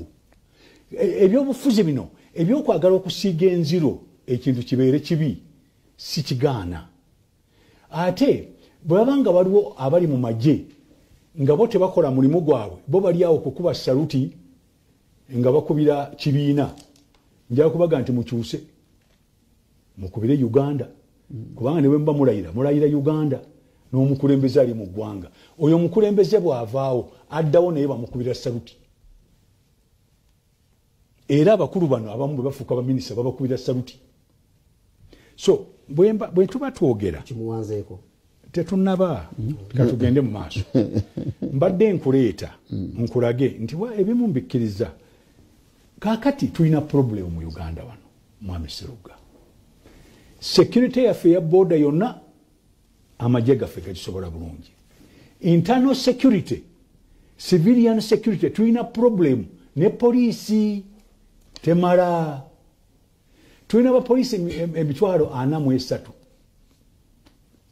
ebyobufuzi bino ebyokwagala okusiiga enziro ekintu kibeere kibi si kigaana ate bwe babanga waliwo abali mu magye nga bo tebakola mulimu gwabwe bo bali awo kukuba saluti nga bakubira kibiina njala kubaga nti mukyuse mukubire Uganda kubanga newe mba mulayira Uganda n'omukulembeze ali mu ggwanga oyo omukulembeze bw'avaawo addawo naye bamukubira saluti era abakulu bano abamu bwe bafuuka baminisita babakubira saluti so bwe tuba twogera kimuwanzeeko tetunaba katugende mu maaso mbadde nkuleeta nkulage nti ebimu mbikkiriza kaakati tulina problem mu Uganda wano mwami Seruga security yaffe ya border yonna amagye gaffe gagisobola bulungi internal security civilian security tulina problem ne poliisi temala tulina bapoliisi emitwalo 43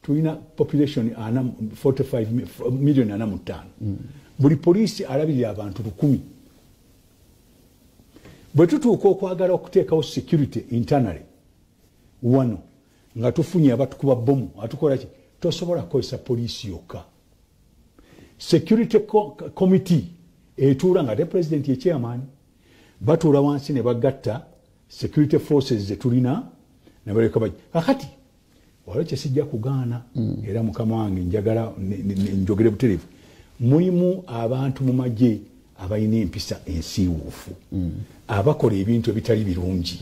tulina population 45 million 45 buli poliisi alabirira abantu 100 bwe tutuuka okwagala okuteekawo security internally wano nga tufunye abatukuba bomu atukola ki tosobola kukozesa poliisi yokka security committee etuula nga te president ye chairman batuula wansi ne bagatta security forces zetulina ne baleka bajja kakati waliwo kyesijja kugaana era mukama wange njagala njogere butereevu mulimu abantu mu magye abalina empisa ensiiwuufu abakola ebintu ebitali birungi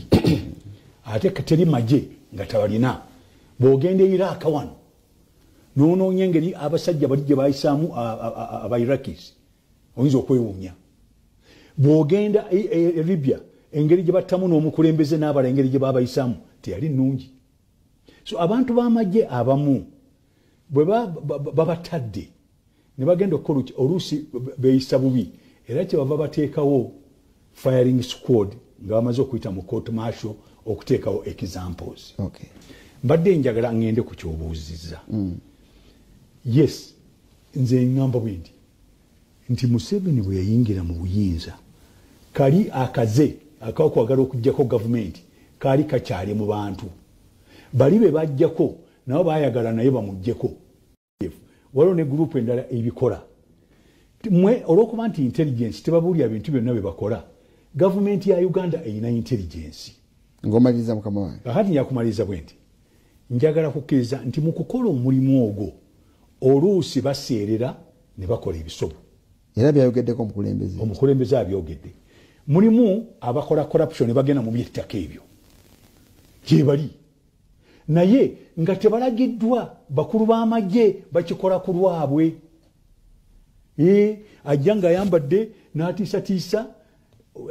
ate kateri magye nga tabalina bw'ogenda Iraq wano noonoonya engeri abasajja bali gye bayisaamu Abairaqis oyinza okwewuunya bw'ogenda Libya engeri gye battamu n'omukulembeze n'abala engeri gye babayisaamu teyali nnungi so abantu b'amagye abamu bwe babatadde ne bagenda okukola oluusi beeyisa bubi era kyebava bateekawo firing squad nga bamaze okuyita mu court martial okuteekawo examples mbadde njagala ngende ku kyobuuzizza yes nze ngamba bwendi nti Museveni bwe yayingira mu buyinza kali akaze akakwagala okujjako gavumenti kaali kakyali mu bantu bali be bajjako nabo bayagala naye bamuggyeko waliwo ne gurupu endala ebikola mwe olw'okuba nti intelligence tebabuulira bintu byonna bye bakola gavumenti ya Uganda eyina intelligence ng'omaliriza mukama wange kakati njakumaliriza bwe nti njagala kukkiriza nti mu kukola omulimu ogwo oluusi baseerera ne bakola ebisobo era byayogeddeko omukulembeze abyogedde mulimu abakola corruption bagenda mu byettaka ebyo gye bali naye nga tebalagiddwa bakulu b'amagye bakikola ku lwabwe ajja ng'ayambadde n'atiisatiisa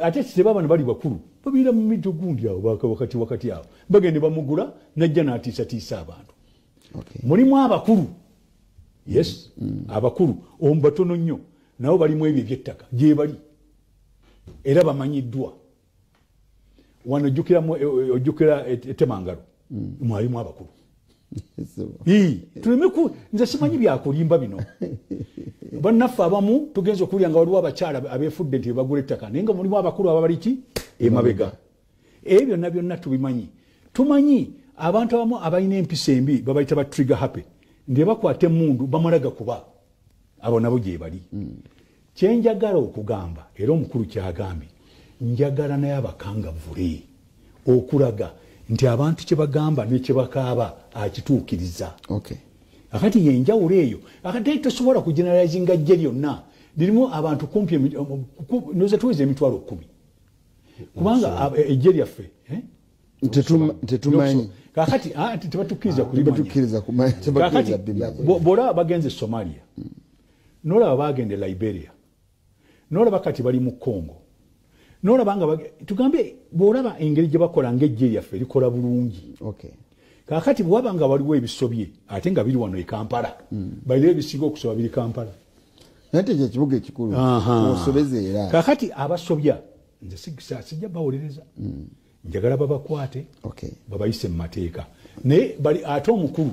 ate tebabana bali bakulu babiira mu mito gundi awo wakati awo bagende bamugula najja n'atiisatiisa abantu mulimu abakulu yes abakulu batono nnyo nabo balimu ebyo ebyettaka gye bali era bamanyiddwa wano ojjukira Temangalo mwalimu abakulu nze simanyi byakulimba bino bannaffe abamu tugenza okuwulira nga waliwo abakyala abeefudde nti bagula ettaka naye nga mulimu abakulu ababaliki emabega ebyo byonna byonna tubimanyi tumanyi abantu abamu abalina empisa embi babayita ba trigger happy nde bakwata emmundu bamala gakuba abo nabo gye bali kyenjagala okugamba era omukulu kyagambye njagala naye abakangavule okulaga nti abantu kye bagamba n'ekye bakaaba akituukiriza akati yenjawulo eyo akati tosobola kugeneralizinga ejje lyonna lirimu abantu kumpi noze tuweza emitwalo 10 kubanga ejje lyaffe tetumanyi kakati tebatukkiriza kulimanya bw'olaba bagenze Somalia n'olaba bagende Liberia n'olaba kati bali mu Congo n'olaba nga tugambe bw'olaba engeri gye bakola ng'ejje lyaffe likola bulungi kakati bw'waba nga waliwo ebisobye ate nga biri wano e Kampala balina ebisinga okusoba biri Kampala nate kye kibuga ekikulu osobeze era kakati abasobya nze sijja bawuliriza njagala babakwate babayise mu mateeka naye bali ate omukulu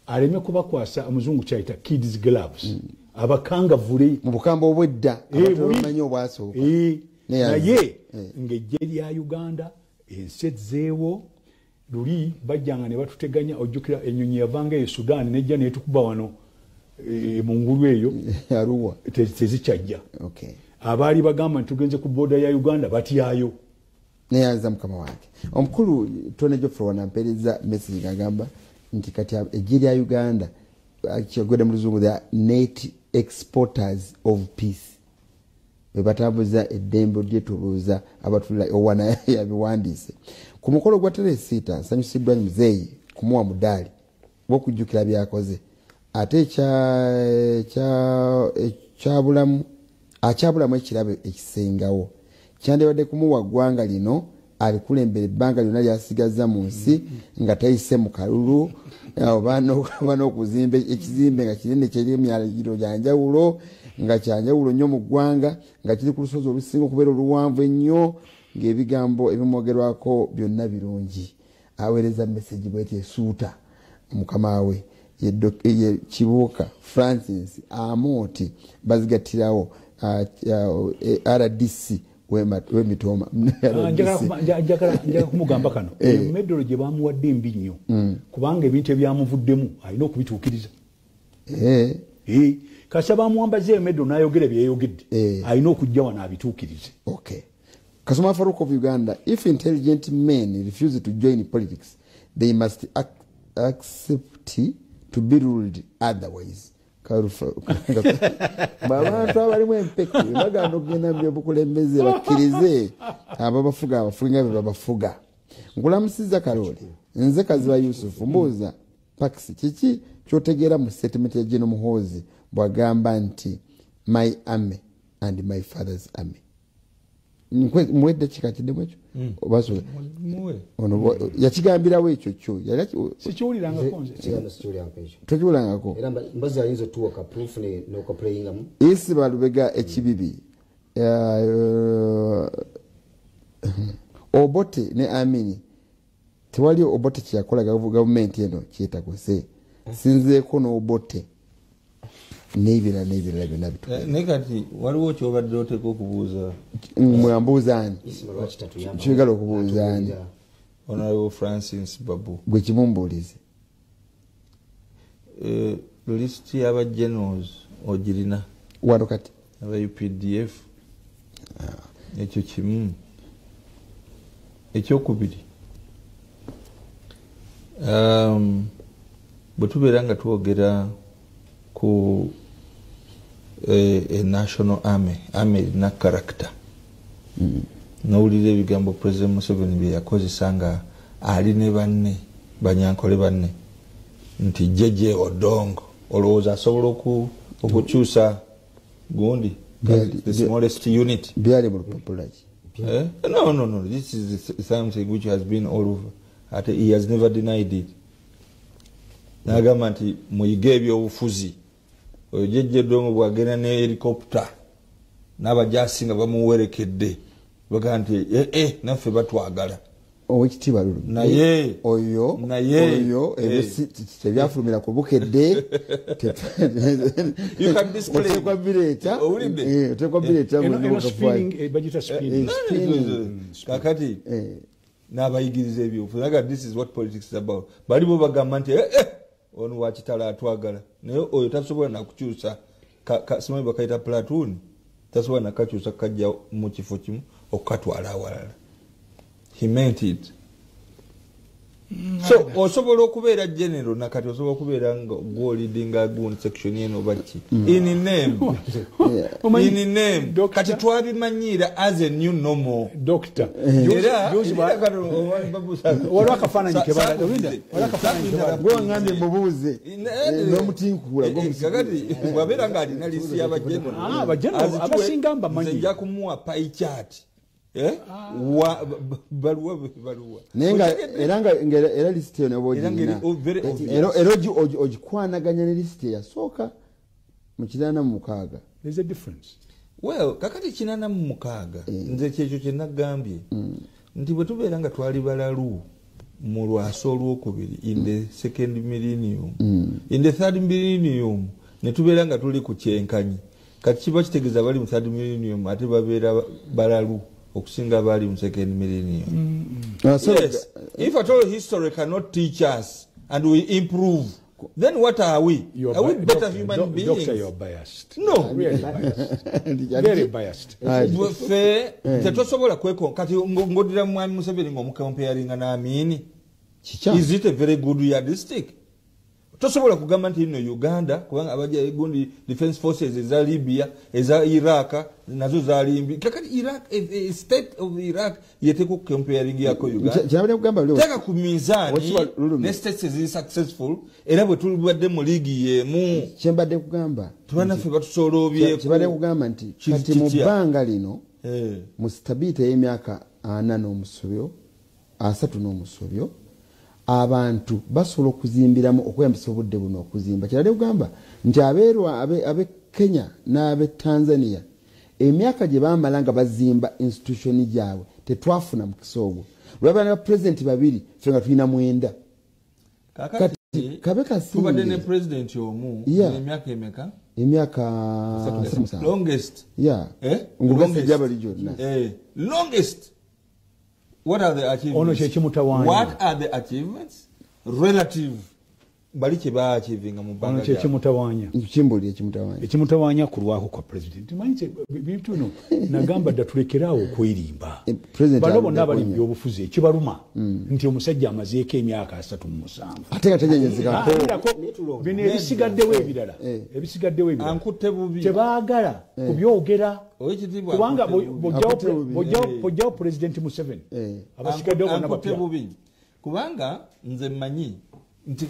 aleme kubakwasa omuzungu kyayita kids gloves abakangavule mu bukamba obwedda abamanyi obwasooka naye ng'ejje lya Uganda ensi ezzeewo luli bajjanga ne batuteganya ojjukira ennyonyi yavanga eyo Sudan nejja neetukuba wano mu ngulu eyo Arua tezikyajja abaali bagamba nti tugenze ku booda ya Uganda batyayo neyanza mukama wange omukulu Tone Geoffrey wanampereza message agamba nti kati ejje lya Uganda kyogedde mu luzungu the net exporters of peace bebatambuza eddembe lyetuluuza abatula owana yabiwandiise ku mukolo gwa Teresiita nsanyusiddwa muzeeyi kumuwa mudaali gw'okujjukira byakoze ate akyabulamu ekirabo ekisengawo kyandibadde kumuwa ggwanga lino alikulembera ebbanga lyonna lyasigaza mu nsi nga tayise mu kalulu oba n'okuzimba ekizimbe nga kinene kyeri emyalagiro gyanjawulo nga kyanjawulo nnyo mu ggwanga nga kiri ku lusozi olusinga okubeera oluwanvu ennyo ng'ebigambo ebimwogerwako byonna birungi aweereza message bweti esuuta mukama we ye Kibuuka Francis Amoti bazigattirawo RDC w'emitoma njagala kumugamba kano emedolo gye bamuwadde embi nnyo kubanga ebintu ebyamuvuddemu alina okubituukiriza kasa bamuwambaze emedolo n'ayogera byeyogedde alina okujja wano abituukirize Kasoma Farouk of Uganda, if intelligent men refuse to join politics, they must accept to be ruled otherwise. Abantu abalimu empeke baganda okugenda mu byobukulembeze bakkirize ababafuga abafuga be babafuga. Nkulamusiza Kalole nze Kaziba Yusuf mbuuza Pax kiki kyotegeera mu statement ya General Muhoozi bwagamba nti my army and my father's army. Mwedde kikatidde ekyo obasobola yakigambirawo ekyo kyo sikiwulirangako tokiwulangako isi balubega ekibibi Obote ne Amini tewali Obote kyakola gavumenti eno kyetagose sinzeeko n'Obote n'ebirala byonna naye kati waliwo kyobadde oteeka okubuuza mwambuuzaani kyegala okubuuzaani Honorable Francis Babu gwe kimumbuulize lisiti y'aba generals ogirina wano kati aba UPDF ekyo kimu ekyokubiri bwe tubeera nga twogera ku a national army erina character nowulira ebigambo President Museveni bye yakozesa nga ali ne banne banyankole banne nti jeje odongo olowooza asobola okukyusa gundi the smallest unit byali mu lupapulaki no this is something which has been all over he has never denied it nagamba nti muyige ebyobufuzi oyo jeje dongo bwagenda ne helicopter n'abajasi nga bamuwerekedde baga nti naffe batwagala owekitiibwa Lulu naye oyo tebyafulumira ku bukedde oteekwa bireeta kakati n'abayigiriza ebyobufuzi naga this is what politics is about balibo bagamba nti ono wakitala atwagala naye oyo tasobola nakukyusa simanyi bakayita platoon tasobola nakakyusa kajja mu kifo kimu okukatwala awalala he meant it so osobola okubeera general nakati osobola okubeera nga gwolidinga gundi section eno baki in name kati twabimanyiira as a new normal doctor waliwo akafaananyi kebagambye mubuuze n'omutinkula kakati bwabeera nga alina lisi y'abageneral abasinga mbamanyi nja kumuwa pie chart baluwa nenga era lisiti eno bwogirina era ogikwanaganya ne lisiti eyasooka mu 86 there's a difference. Well, kakati 86 nze kyekyo kye nagambye nti bwe tubeera nga twali balalu mu lwaso olwokubiri in the second millennium in the third millennium ne tubeera nga tuli ku kyenkanyi kati kiba kitegeeza bali mu third millennium ate babeera balalu okusinga bali mu second millennium. Yes, if at all history cannot teach us and we improve, then what are we? Are we better human beings? Doctor, you're biased. No. Really biased. Very biased. Fe tetosobola kweko kati ngodira mwami Museveni ngomukomparinga na Amini. Is it a very good yardstick? Tosobola kugamba nti ino Uganda kubanga abaja egundi defense forces eza Libya eza Iraq nazo zalimbi kakati Iraq a state of Iraq yete ku comparing yako Uganda cyabale kugamba leo taka ku mizani ne states is successful era bwe tulibadde mu league yemu cyembadde kugamba tubana fe batusolobye cyabale kugamba nti kati mu banga lino mu stability y'emyaka 4 n'omusobyo 3 n'omusobyo abantu basobola okuzimbiramu okweyambisa obudde buno okuzimba kirade kugamba nti abeerwa abe Kenya n'abe Tanzania emyaka gye bamala nga bazimba institution gyabwe tetwafuna mu kisoogo lwaba na president babiri ffe nga tulina 9 kakati kabeka tubadde ne president omu emyaka emeka emyaka longest ngubase jabali jonna longest. What are the achievements? What are the achievements relative bali kye ba achieving mu banga kye kimutawanya ekimutawanya kulwako kwa president manyite bintu no nagamba datulekerawo kwerimba balo bonna bali mu byobufuzi ekibaluma nti omusajja amazeeko emyaka 37 ate gategenyezeka bino ebisigaddewo ebirala ankutte bubi tebaagala kubyogera kubanga bojjawo president Museveni abasigaddewo bonna bapya kubanga nze mmanyi nti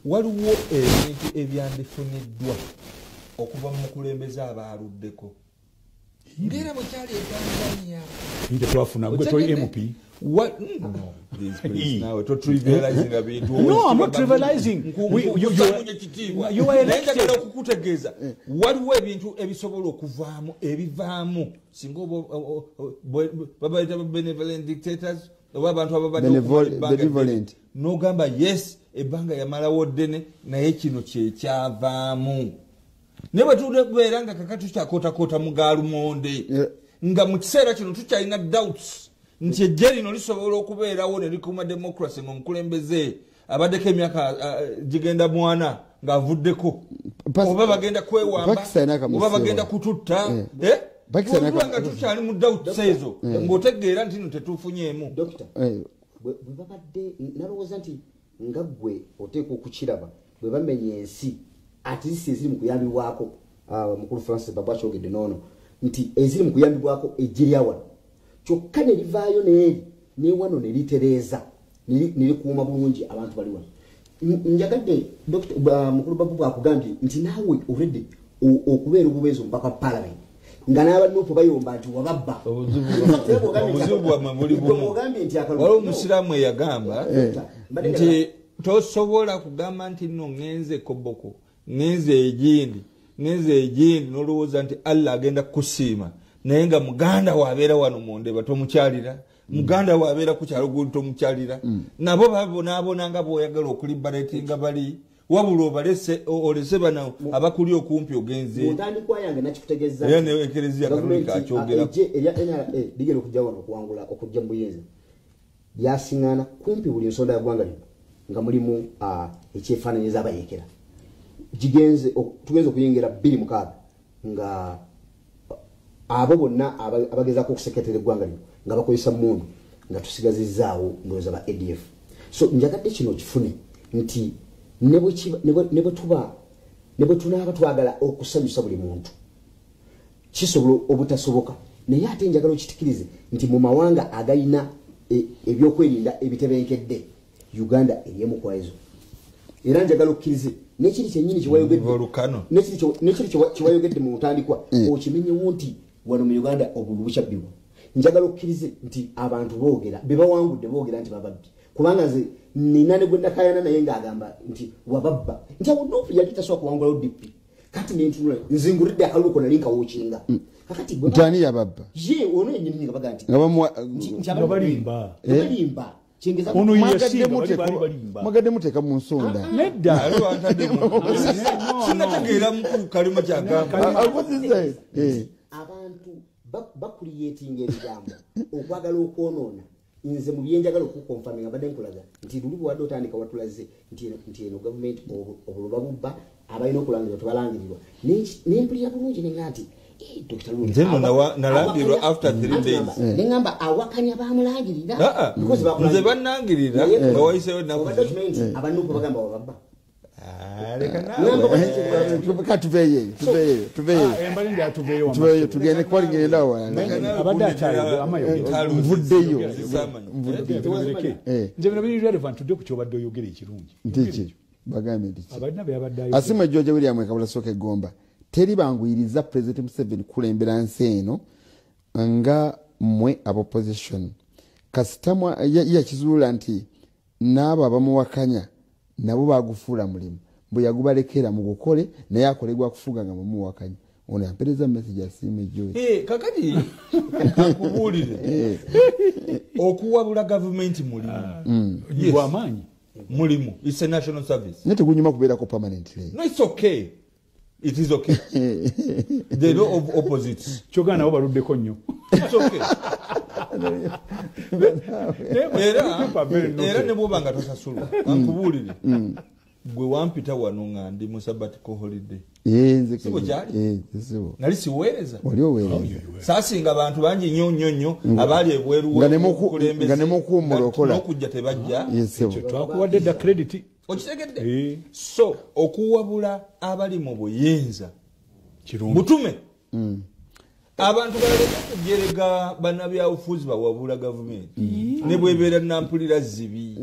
waliwo ebintu ebyandifuniddwa okuva mu mukulembeze abaaluddeko ngera mukyali etanzania nti twafuna gwe toli MP No, I'm not trivializing. You are elected okukutegeeza waliwo ebintu ebisobola okuvaamu ebivaamu singa babayita benevolent dictators oba abantu ababadde n'ogamba yes ebbanga yamalawo ddene naye kino kyekyavaamu ne bwe tubeera nga kakati tukyakotakota mu gaalumonde nga mu kiseera kino tukyalina doubts nti ejje lino lisobola okubeerawo ne likuuma democracy ng'omukulembeze abaddeko emyaka gigenda 4 ng'avuddeko oba bagenda kwewamba oba bagenda kututta nga tukyali mu doubts ezo ng'otegeera nti no tetufunyeemu bwe babadde nalowooza nti nga ggwe oteekwa okukiraba bwe bamenya ensi ate zisi eziri mu kuyambibwako mukulu Francis Babu akyogedde noono nti eziri mu kuyambibwako ejje lya wano kyokka ne livaayo ne wano ne litereeza ne likuuma bulungi abantu bali wano njagadde mukulu Babu bwakugambye nti naawe already okubeera obubeezi omubaka wa parliament nga n'abanuupu bayomba nti wababba obuzibu bwammwe buli bumu waliwo omusiraamu eyagamba nti tosobola kugamba nti nno ngenze koboko ngenze egindi n'olowooza nti Allah agenda kusiima naye nga muganda waabeera wano mu Ndeba tomukyalira muganda waabeera ku kyalo gundi tomukyalira nabo babonaabona nga bw'oyagala okuliberatinga bali wabula obalese olese bano abakuli okumpi ogenze mutandikwa yange nakikutegeeza era ne ekereziya katolika akyogera erya NRA ligera okujja wano okuwangula okujja mu buyinza lyasiŋŋaana kumpi buli nsonda ya ggwanga lino nga mulimu ekyefaananyiza abayeekera tugenze okuyingira 26 nga abo bonna abagezaako okuseketera eggwanga lino nga bakozesa mundu nga tusigazizaawo ndowooza ba ADF so njagadde kino kifune nti ne bwe tunaaba twagala okusanyusa buli muntu kisobola obutasoboka naye ate njagala okitikirize nti mu mawanga agayina ebyokwerinda ebitebenkedde Uganda eriemu kwaezo era njagala okkirize nekiri kyennyini kiwayogedde mu ntandikwa okimenyewo nti wano mu Uganda obululu bukyabbibwa njagala okkirize nti abantu boogera bebawangudde boogera nti bababbi kubanga nze nina ne gwe nakayana naye ng'agamba nti wababba nti awo nofu yali tasobola kuwangulawo DP kati nentunula nzingulidde akaluko nali nkawukinga kakati ntani yababba ye ono yennyini nga baga nti balimba ono mwagadde muteeka mu nsonda nedda sinategeera mukulu kalima kyagamba abantu bakuliyetinga ebigambo okwagala okwonoona nze mu byenjagala okukonfami nga badde nkulaga nti luli bwadde otandika watulaze nti eno gavumenti obuloba bubba abalina okulangirirwa tebalangirirwa nempulira bulungi nenga nti nalangirwa after 3 days nengamba awakanya bamulangirira nze bannangirira nga wayisewo ennaku abanuku bagamba wababba tuveeyo tugende kwaligendawo nvuddeyo nze bino biri relevant tudde ku kyobadde oyogera ekirungi ntiki bagambe nti asimu George William ekabula soka egomba teri banguyiriza President Museveni kulembera nsi eno nga mmwe opposition kasita yakizuula nti n'abo abamuwakanya nabo bagufuula mulimu bwe yagubalekera mu gukole naye akolegwa kufuga nga mumuwakanya ono yampereza message asiime George kakati akubuulire okuwabula gavumenti mulimu gwamaanyi mulimu it's a national service naye tegunyuma kubeerako permanently no it's okay. It is okay. They know of opposites. Chogana nabo baluddeko nnyo. It's okay. Era ne bwobanga tosasulwa ankubuulire gwe wampita wano nga ndi mu sabbatical holiday sibo gyali nali siweereza wali oweereza saasinga abantu bangi nnyo abaali ebweru nga nemukuumula okola n'okujja tebajja twakuwadde dda credit okitegedde so okuwabula abali mu buyinza butume abantu baleka kujerega bannabyabufuzi bawabula gavumenti ne bwebeera nampulira zibi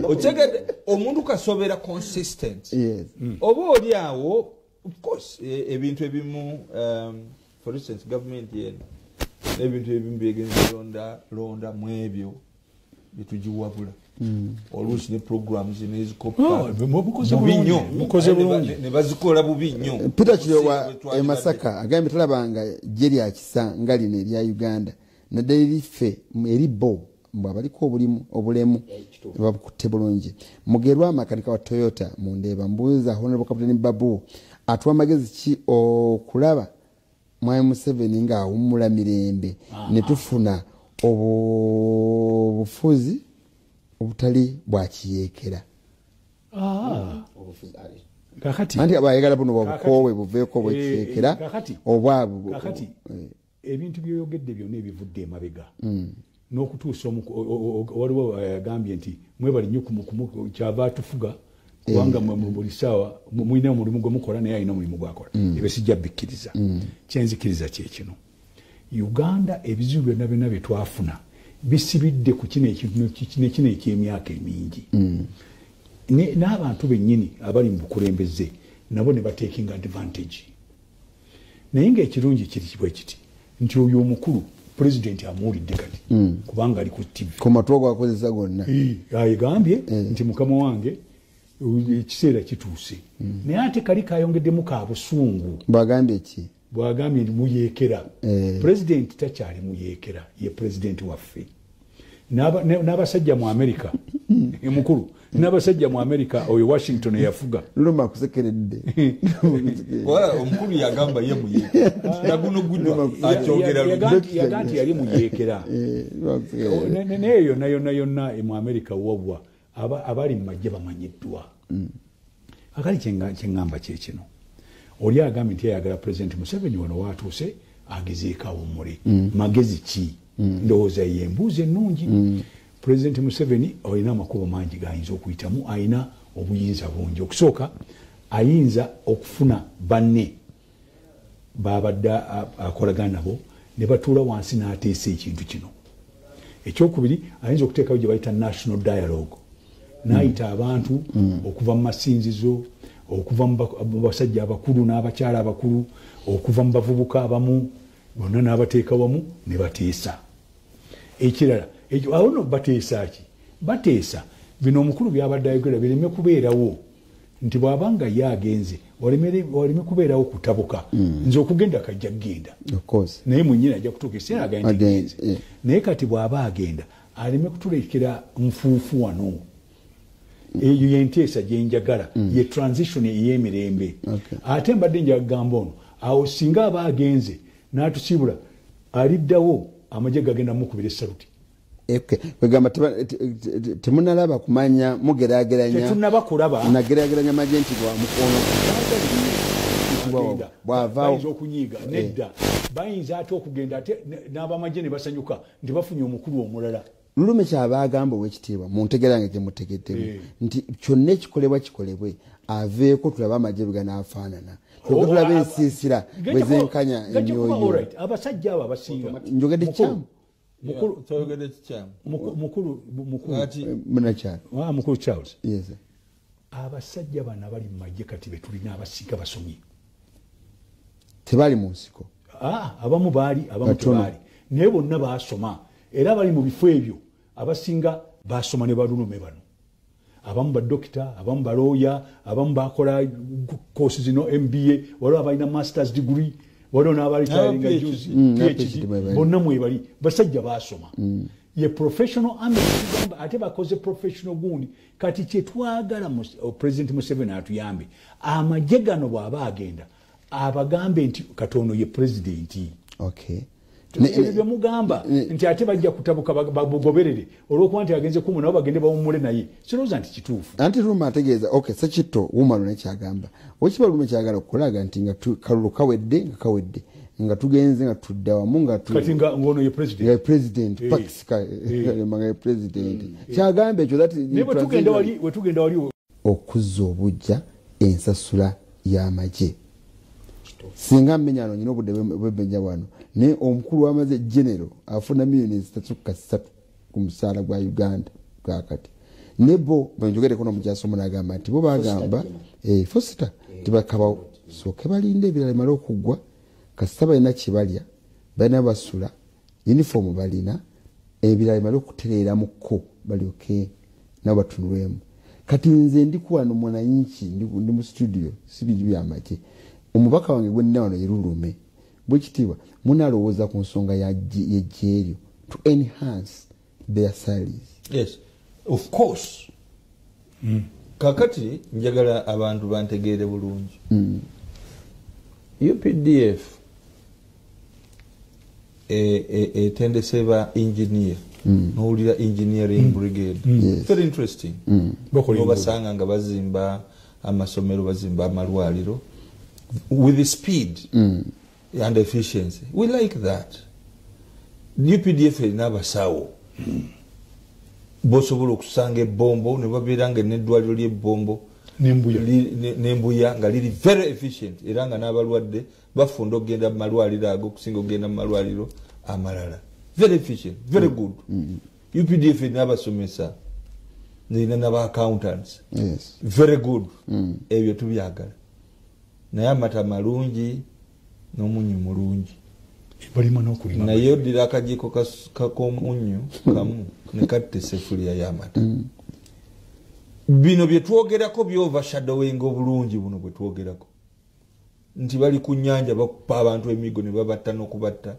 otegedde omuntu kasobera consistent oba oli awo of course ebintu ebimu for instance government yenu ebintu ebimu byegenza londa mu ebyo bitugiwabula oluusi ne programs nezikopa ne bazikola bubi nnyo Peter Kirewa Masaka agambye talabanga gye lya kisa nga lino erya Uganda naddala eriffe eribo mbw abaliko obulemu babukutte bulungi Mugerwa amakanika wa Toyota mu Ndeeba mbuuza Honorable Captain Babu atuwa amagezi ki okulaba Mwami Museveni nga awummula mirembe ne tufuna obufuzi obutali bwa kiyeekera kakati anti abayagala buno bwabukoowe buveeko bwekiyeekera obwabu kakati ebintu byoyogedde byonna ebivudde emabega n'okutuusa waliwo agambye nti mwebali nnyo kyava atufuga kubanga buli ssaawa mulina omulimu gwe mukola naye alina omulimu gw'akola ebyo sijja bikkiriza kyenzikiriza kyekino Uganda ebizibu byonna bye twafuna bisibidde ku kino eky'emyaka emingi n'abantu bennyini abali mu bukulembeze nabo ne batekinga advantage naye ng'ekirungi kiri bwe kiti nti oyo omukulu pulezidenti amuwulidde kati kubanga ali ku TV ku matwa gwakozesa gonna ayegambye nti mukama wange ekiseera kituuse naye ate kali kayongeddemu ka busungu bwagambye ki bwagambye muyeekera pulezidenti takyali muyeekera ye pulezidenti waffe n'abasajja mu Amerika mukulu n'abasajja mu Amerika oyo Washington yafuga Luma kusekeredde omukulu yagamba ye muyeekera naguno guno akyogera yaganti yali muyeekera neyo yonna mu Amerika wabwa abali mu majje bamanyiddwa akali kyengamba kyekino oli agambye nti yayagala President Museveni wano watuuse agezeeko awummule magezi ki ndowooza yembuuza ennungi President Museveni olina amakubo mangi gayinza okuyitamu ayina obuyinza bungi okusooka ayinza okufuna banne babadde akolagana nabo ne batuula wansi n'ateesa ekintu kino ekyokubiri ayinza okuteekawo gye bayita national dialogue n'ayita abantu okuva mu masinzizo okuva mu basajja abakulu n'abakyala abakulu okuva mu bavubuka abamu bonna n'abateeka wamu ne bateesa ekirala awo no bateesa ki bateesa bino omukulu byabadde ayogera bireme kubeerawo nti bwabanga yagenze waleme kubeerawo kutabuka nze okugenda kajja kugenda naye mwenyini ajja kutuuka ekiseera agenda naye kati bw'aba agenda aleme kutulekera nfuufu wano eyo yenteesa gyenjagala ye transition ey'emirembe ate mbadde njagamba ono awo singa aba agenze n'atusiibula aliddawo amagye gagenda mukubira esaluti wegamba temunalaba kumanya mugeraageranya magye nti bwa mukono bayinza okunyiiga nedda bayinza ate okugenda ate n'abamagye ne basanyuka nti bafunye omukulu omulala Lulume kyaba agamba owekitiibwa muntegerange gye mutegeddemu nti kyonna ekikolebwa kikolebwe aveeko tulaba amagye bwe ganaafaanana tulaba ensiisira bwe zenkanya emyoyo abasajja abo abasinga njogedde kikyamu mukulu Charles abasajja bano abali mu magye kati be tulina abasinga basomye tebali mu nsiko abamu baali abamu tebaali naye bonna baasoma era bali mu bifo ebyo abasinga basoma ne balulume bano abamu badokita abamu balooya abamu bakola course zino MBA waliwo abalina masters degree waliwo n'abalitalinga juzi PhD bonna mwebali basajja basoma ye professional amegamba ate bakoze professional gundi kati kyetwagala President Museveni atuyambe amagye gano bw'aba agenda abagambe nti katono ye president ebyo mugamba nti ate bajja kutabuka bagoberere olwokuba nti agenze kumu nabo bagende bawummule naye kirowooza nti kituufu anti Lulume ategeeza sekitto wumalo nekyagamba wekiba Lulume kyagala okulaga nti nga kalulu kawedde nga tugenze nga tudda wamu kati nga ngono ye president Pax Kalema nga ye president kyagamba ekyo wetugenda wali okuzza obujja ensasula y'amagye singa mmenyano nyina obudde bwebenya wano ne omukulu w'amagye genero afuna millions 3 ku musaala gwa Uganda kakati nebo banjogereko n'omukyasomo n'agamba nti bo bagamba Foster tibakaba soke balinde ebirala bimala okuggwa kasita balina kibalya balina basula uniform balina ebirala bimala okutereera mu kko balyoke nabo batunulwemu kati nze ndikuwano mwananchi ndi mu studio sibiri by'amagye omubaka wange gwe nina wano ye Lulume bwekitiibwa munalowooza ku nsonga y'eggye eryo to enhance their salaries. Yes, of course. Kakati njagala abantu bantegeere bulungi. UPDF etendeseba engineer n'owulira engineering brigade. Very interesting. Basanga nga bazimba amasomero bazimba amalwaliro with the speed and efficiency. We like that. UPDF n'abasawo bosobola okusanga ebbombo ne babeeranga n'eddwaliro ly'ebbombo n'embuya nga liri very efficient era nga n'abalwadde bafunda okugenda mu malwaliro ago okusinga okugenda mu malwaliro amalala. Very efficient, very good. UPDF n'abasomesa nina n'aba accountants. Yes. Very good. Ebyo tubyagala. Naye amata malungi n'omunyu mulungi. Naye oddira akajiko k'omunyu kamu ne katte sefuliya y'amata. Bino bye twogerako by'overshadowing obulungi buno bwe twogerako. Nti bali ku nnyanja bakupa abantu emigo ne babatta n'okubatta.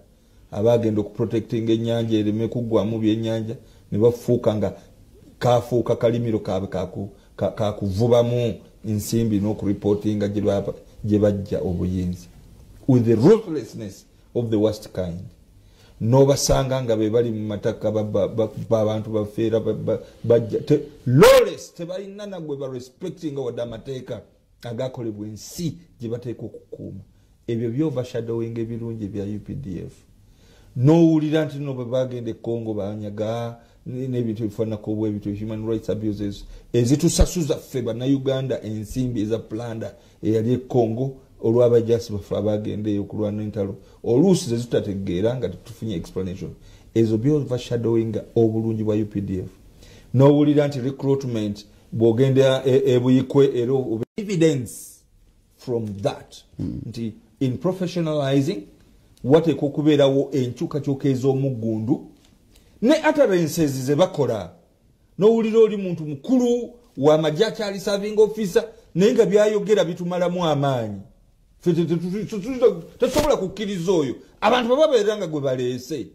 Abagenda okuprotecting ennyanja ereme kuggwamu byennyanja ne bafuuka nga kafuuka kalimiro kaabwe kakuvubamu ensimbi n'okuripotinga gye bajja obuyinza. With the ruthlessness of the worst kind. N'obasanga nga be bali mu mataka abantu bafeera bajja lawless tebalina nagwe ba respecting wadde amateeka agakolebwa ensi gye bateeka okukuuma. Ebyo by'overshadowing ebirungi bya UPDF. N'owulira nti no bwe bagenda e Congo banyaga n'ebintu ebifaananako obwebityo human rights abuses ezitusasuza ffe bannayuganda ensimbi eza planda eyali e Congo olw'abajasi baffe abagendeeyo okulwana entalo oluusi ze tutategeera nga tetufunye explanation. Ezo by'overshadowing obulungi bwa UPDF. N'owulira nti recruitment bw'ogenda e Buikwe era evidence from that nti in professionalizing wateekwa okubeerawo enkyukakyuka ez'omuggundu ne utterances ze bakola. N'owulira oli muntu mukulu w'amagye akyali serving officer naye nga byayogera bitumalamu amaanyi tetusobola kukkiriza oyo abantu bababeera nga gwe baleese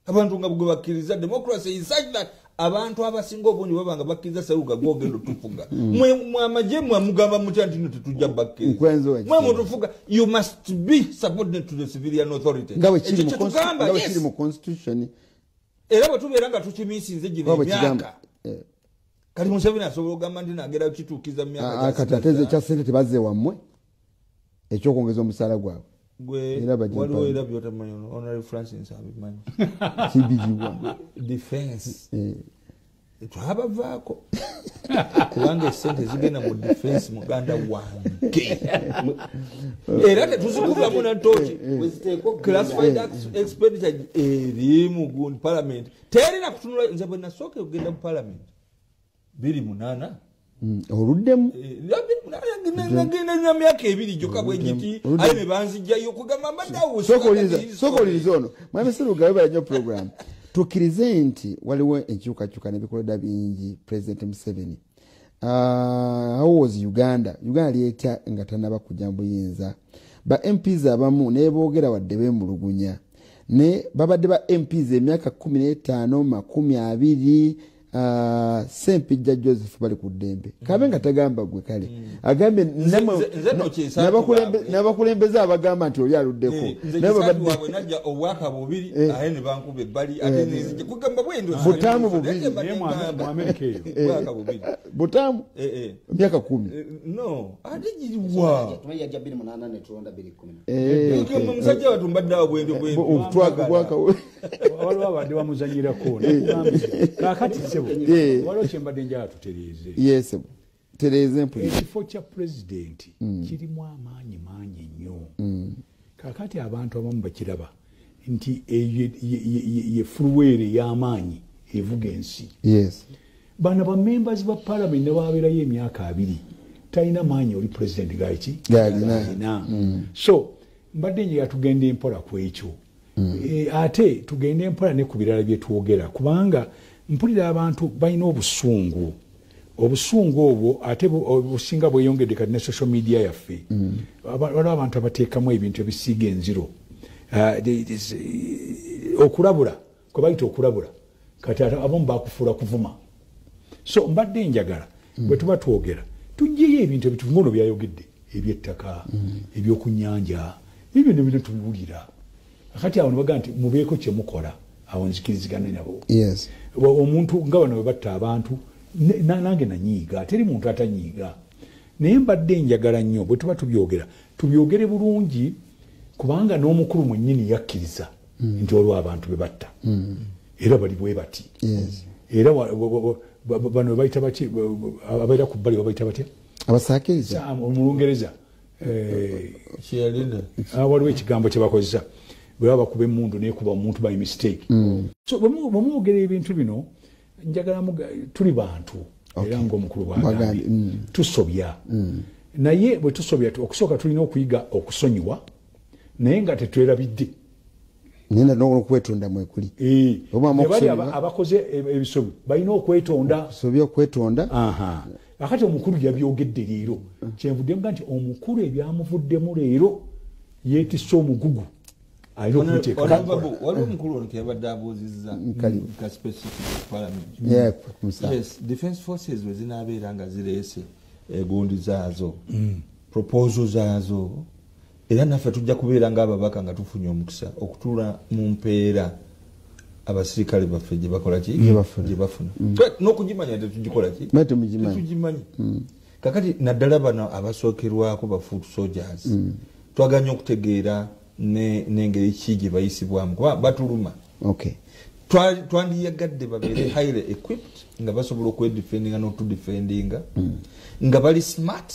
abantu nga gwe bakkiriza democracy is such that abantu abasinga obungi babanga bakkiriza Seruga gwogendo tufuga mwamaje mwamugamba mutya nti tetujja bakkiriza mwe mutufuga you must be subordinate to the civilian authority ngawe kiri mu constitution era bwe tubeera nga tukimiisinze gino emyaka kati Museveni asobola okugamba nti nagera kituukiza mu myaka katateze kya ssente tebazze wammwe ekyokwongeza omusaala gwabwe waliwo era byotamanyi honorary Francis abimanyi kibijiwa defense twabavaako kubanga essente zigenda mu defense muganda wange era tetuzikubulamu na ntooki classified expenditure eri mu gundi parliament terina kutunula nze bwe nasooka okugenda mu parliament 28 oluddemu nagenda na myaka ebiri gyokka bwe giti aye ne banzijjayo okugamba mbaddeawo sokoliriza ono mwami Seruga webala nnyo program tukkirize nti waliwo enkyukakyuka n'ebikoledda bingi President Museveni how was Uganda lyetya nga tanaba kujja mu buyinza ba MPs abamu ne boogera wadde beemulugunya ne babadde ba MPs emyaka 15 20 Sempijja Joseph bali ku ddembe kabe nga tagamba gwe kale agambe n'abakulembeze abagamba nti oli aluddeko nabwe najja obwaka bubiri aye ne bankube ebbali ate nezije kugamba bwendo butamu bubiri mu Amerika eyo obwaka bubiri butamu myaka 10 no ate giriwa tumayajja 28 ne tulonda 2010 musajja watumbaddawo bwendo obwaka waliwo abadde bamuzanyirako kakati waliwo kyembadde njala tutereeze yes tereeze ekifo kya pulezidenti kirimu amaanyi mangi nnyo kakati abantu abamu bakiraba nti ye fuluweere y'amaanyi evuga ensi bano ba members ba parliament ne babeerayo emyaka 2 talina maanyi oli pulezidenti gaki galina so mbadde njagala tugende empola ku ekyo ate tugende empola ne ku birala bye twogera kubanga mpulira abantu balina obusungu obwo ate obusinga bweyongedde kati ne social media yaffe waliwo abantu abateekamu ebintu ebisiiga enziro okulabula kwe bayita okulabula kati abamu bakufuula kuvuma so mbadde njagala bwe tuba twogera tujjeyo ebintu ebitungono byayogedde ebyettaka ebyokunyanja ebyo nebino tubiwulira kati awo ne bagamba nti mubeeko kye mukola awo nzikirizigana nabo omuntu nga bano bwe batta abantu nange nanyiiga teri muntu atanyiiga naye mbadde njagala nnyo bwe tuba tubyogere bulungi kubanga n'omukulu mwennyini yakkiriza nti olwo abantu be batta era bali bwe bati era bano bwe bayita baki abaira ku bbali babayita batya abasaakiriza mu Lungereza waliwo ekigambo kye bakozesa bwe baba bakuba emmundu nekuba omuntu by mistake so bwemwogera ebintu bino njagala tuli bantu era ng'omukulu bwagambye tusobya naye bwe tusobya okusooka tulina okuyiga okusonyiwa naye nga tetwerabidde nina n'okwetonda mwekuli bali abakoze ebisobi balina okwetonda akati omukulu yabyogedde leero kyenvudde nga nti omukulu ebyamuvuddemu leero yeetisse omugugu waliwo omukulu ono keyabadde abuuzizza ka specific parliament yes defense forces we zinaabeera nga zireese egundi zaazo proposal zaazo era naffe tujja kubeera ng'ababaka nga tufunye omukisa okutuula mu mpeera abasirikale baffe gye bakola ki gye bafuna n'okugimanya tetugikola ki tetugimanyi kakati naddala bano abasookerwako ba foot soldiers twaganya okutegeera n'engeri ki gye bayisibwamu kuba batuluma twandiyagadde babeere highly equipped nga basobola okwedefendinga n'otudefendinga nga bali smart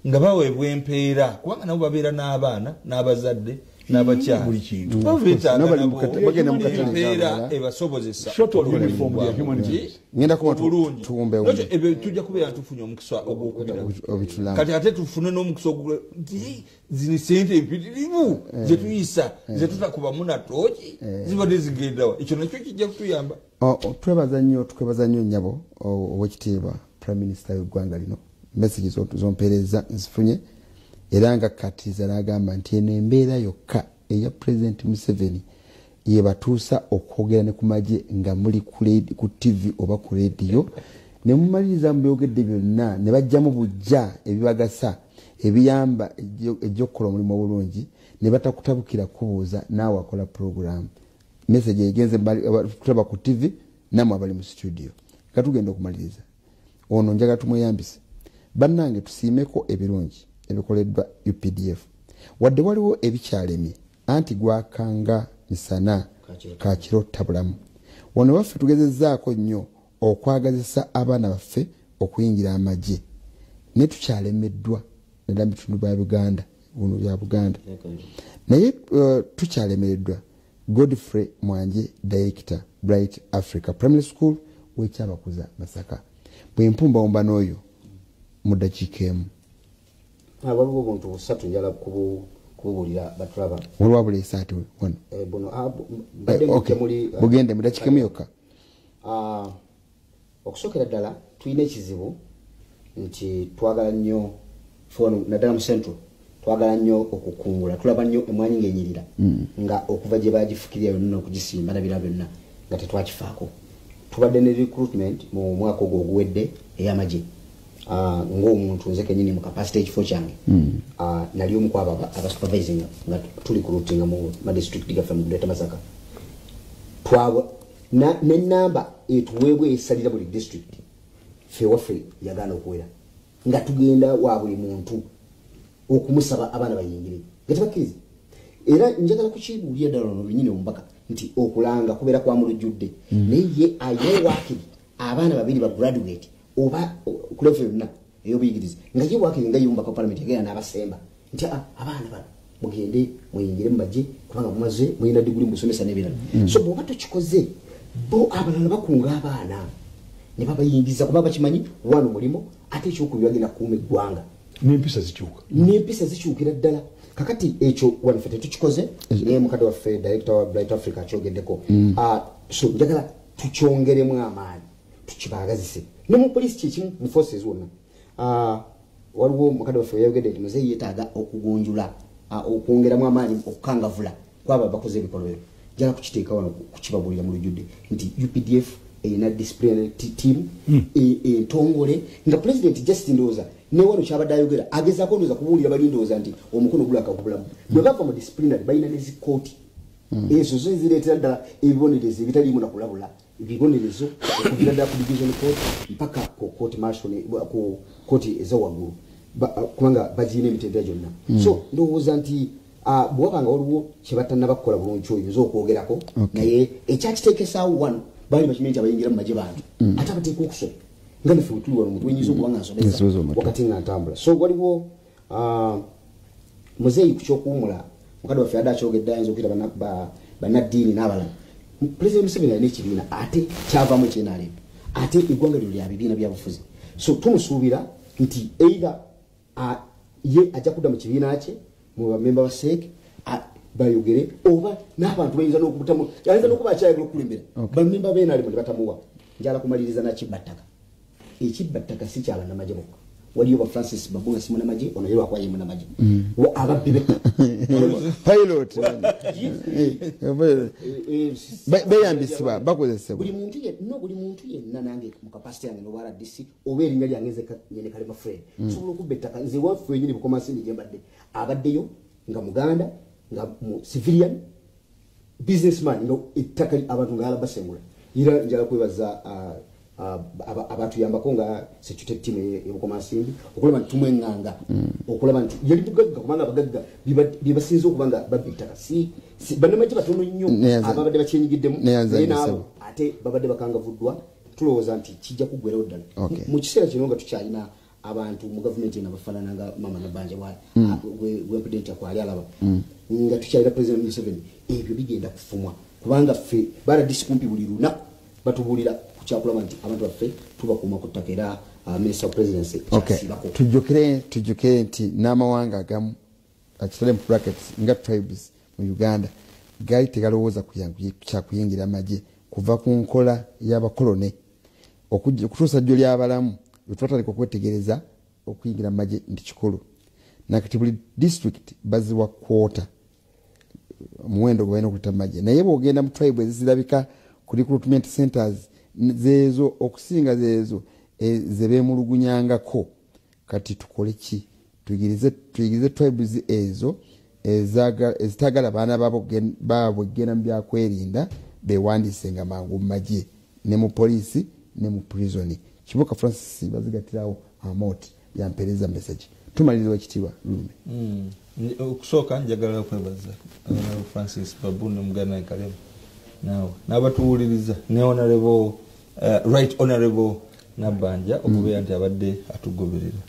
nga baweebwa empeera kubanga nabo babeera n'abaana n'abazadde n'abakyala buli kintu empeera ebasobozesa tujja kubeera tufunye omukisa ogwokubira kati ate tufune n'omukisa nti zino sente empitirivu zetuyisa zetutakubamu na tooki zibadde zigendawa ekyo nakyo kijja kutuyamba twebaza nnyo nnyabo owekitiibwa prime minister w'eggwanga lino messages zompereza nzifunye era nga katiza nagamba nti eno embeera yokka eya President Museveni ye batuusa okwogera ne ku magye nga muli ku TV oba ku radio ne mumaliriza mu byogedde byonna ne bajjamu bujja ebibagasa ebiyamba ejjokola omulimu obulungi ne batakutabukira kubuuza naawe akola program message egenze kutaba ku TV namwe abali mu studio katugenda okumaliriza ono njaga tumweyambise bannange tusiimeko ebirungi ebikoleddwa UPDF wadde waliwo ebikyalemye anti gwakanga misana kakiro tabulamu wano waffe tugezezzaako nnyo okwagazisa abaana baffe okuyingira amagye ne tukyalemeddwa nedda mu bitundu bya Buganda bya Buganda naye tukyalemereddwa Godfrey Mwanje Director Bright Africa Primary School wekyabakuza Masaka bwe mpumba omba n'oyo mu dakiika emu waliwo obuntu busatu njala kubulira batulaba waliwo abula esaati wano bugende mu dakiika emu yokka okusookera ddala tulina ekizibu nti twagala nnyo fono naddala mu central twagala nnyo okukungula tulaba nnyo emwanyi ng'enyirira nga okuva gye bagifukirira yonna okugisimba nabira byonna nga tetwakifaako tubadde ne recruitment mu mwaka ogwo oguwedde ey'amagye ng'omuntu nze kenyini mu capacity ekifo kyange nali omu ku abo abasupervising nga tuli recruiting mu district gaffe mu Greater Masaka n'ennamba etuweebwa esalira buli district ffe waffe yagaana okuwera nga tugenda wa buli muntu okumusaba abaana bayingire nga tebakkiriza era njagala kukibuulira ddala ono lunyini Omubaka nti okulanga kubeera kwa mulujjudde naye ye ayewaakiri abaana babiri ba graduate oba kulefe yonna ey'obuyigiriza nga yewaakiri nga Omubaka Parliament yagenda n'abasemba nti abaana bano mugende muyingire mu magye kubanga mumaze muyina diguli mu kusomesa n'ebirala so bw'oba tokikoze bo abalala bakunga abaana ne babayingiza kuba bakimanyi wano mulimo ate ekyokubiri bagenda kuuma eggwanga n'empisa zikyukira ddala kakati ekyo wano ffe tetukikoze naye mukadde waffe director wa Bright Africa akyogeddeko so njagala tukyongeremu amaanyi tukibaagazise ne mu police kyekimu mu forces wonna waliwo mukadde waffe yayogedde nti muzeeyi yeetaaga okugunjula okwongeramu amaanyi okukangavula kwaba bakoze ebikolwa ebyo njagala kukiteeka wano kukibabuulira mu lujjudde nti UPDF erina disciplinary team entongole nga president just ndowooza ne wano kyabadde ayogera agezaako ndowooza kubuulira bali ndowooza nti omukono gulaka ogubulamu bwe bava mu disciplinary balina ne zikooti ezo zo zireetera ddala ebibonerezo ebitaliimu na kulabula ebibonerezo okuvira ddala ku division court mpaka ku court martial ku kooti ezowaggulu kubanga bagiina emitendera gyonna so ndowooza nti bwabanga waliwo kyebatannaba kukola bulungi oyo ez'okwogerako naye ekyakiteekesaawo wano baali bakimanyi nti abayingira mu magye bantu ate abateeka okusoba nga naffe bwe tuli wano omuntu wenyiza okuba nga nsomesa wakati nga ntambula so waliwo muzeeyi ku kyokuwumula mukadde waffe yadde akyogedde ayinza okuyita bannaddiini n'abalala President Museveni alina ekibiina ate kyavaamu ekyenaleero ate eggwanga lyo lya bibiina byabufuzi so tumusuubira nti either ye ajja kudda mu kibiina kye mu bamemba ba SEC bayogere oba n'abantu bayinza n'okubutamu ayinza n'okuba akyayagala okulembera bamemba b'enalimu ne batamuwa njala kumaliriza nakibbattaka ekibbattaka si kyabannamagye bokka waliyo ba Francis Babu nga si munnamagye ono yero akwaye munnamagye ababbi be pilot beyambisibwa bakozesebwa buli muntu yenna nange mu capacity yange n'obwa RDC oba erinnya lyange nze nyene Kalema Fred sobola okubba ettaka nze waffe wenyini Bukomansimbi gye mbadde abaddeyo nga Muganda nga mu civilian businessman nga ettaka abantu nga alabasengula era njala kwebaza abatuyambako nga security team y'Obukomansimbi okulaba nti tumwenganga okulaba nti yali mugagga kubanga abagagga bibasinza okuba nga babba ettaka si bannamagye batono nnyo ababadde bakyenyigiddemu naye naabo ate babadde bakangavuddwa tulowooza nti kijja kuggwerawo ddala mu kiseera kino nga tukyalina abantu mu gavumenti eno abafaanana nga mama Nabanja gwempudenti akwali alaba nga tukyalira President Museveni ebyo bigenda kufumwa kubanga ffe baradisi kumpi buli lunaku batubuulira kyakulaba nti abantu baffe tubakuuma ku ttaka era Minister of Presidency kyasibako tujjukire nti n'amawanga agamu akitale mu brackets nga tribes mu Uganda gaali tegalowooza kyakuyingira amagye kuva ku nkola y'abakolone okutuusa jjo ly'abalamu bwe twatandika okwetegereza okuyingira maje ndi kikulu nakati buli district baziwa kwota muwendo gwaina okuta maje naye bwogenda mu tribe ezirabika ku recruitment centers zezo okusinga zezo zebemulugunyangako kati tukole ki tuyigirize tribes ezo ezitagala baana baabwe genda mu byakwerinda bewandisenga mangu mu maje ne mu polisi ne mu prison Kibuka Francis bazigatirawo amoti yampereza message tumaliriza ekitiibwa Lulume okusooka njagala okwebaza Francis Babu n'omuganda Kalema nawe n'abatuwuliriza ne honorable right honorable Nabanja okubeera nti abadde atugoberera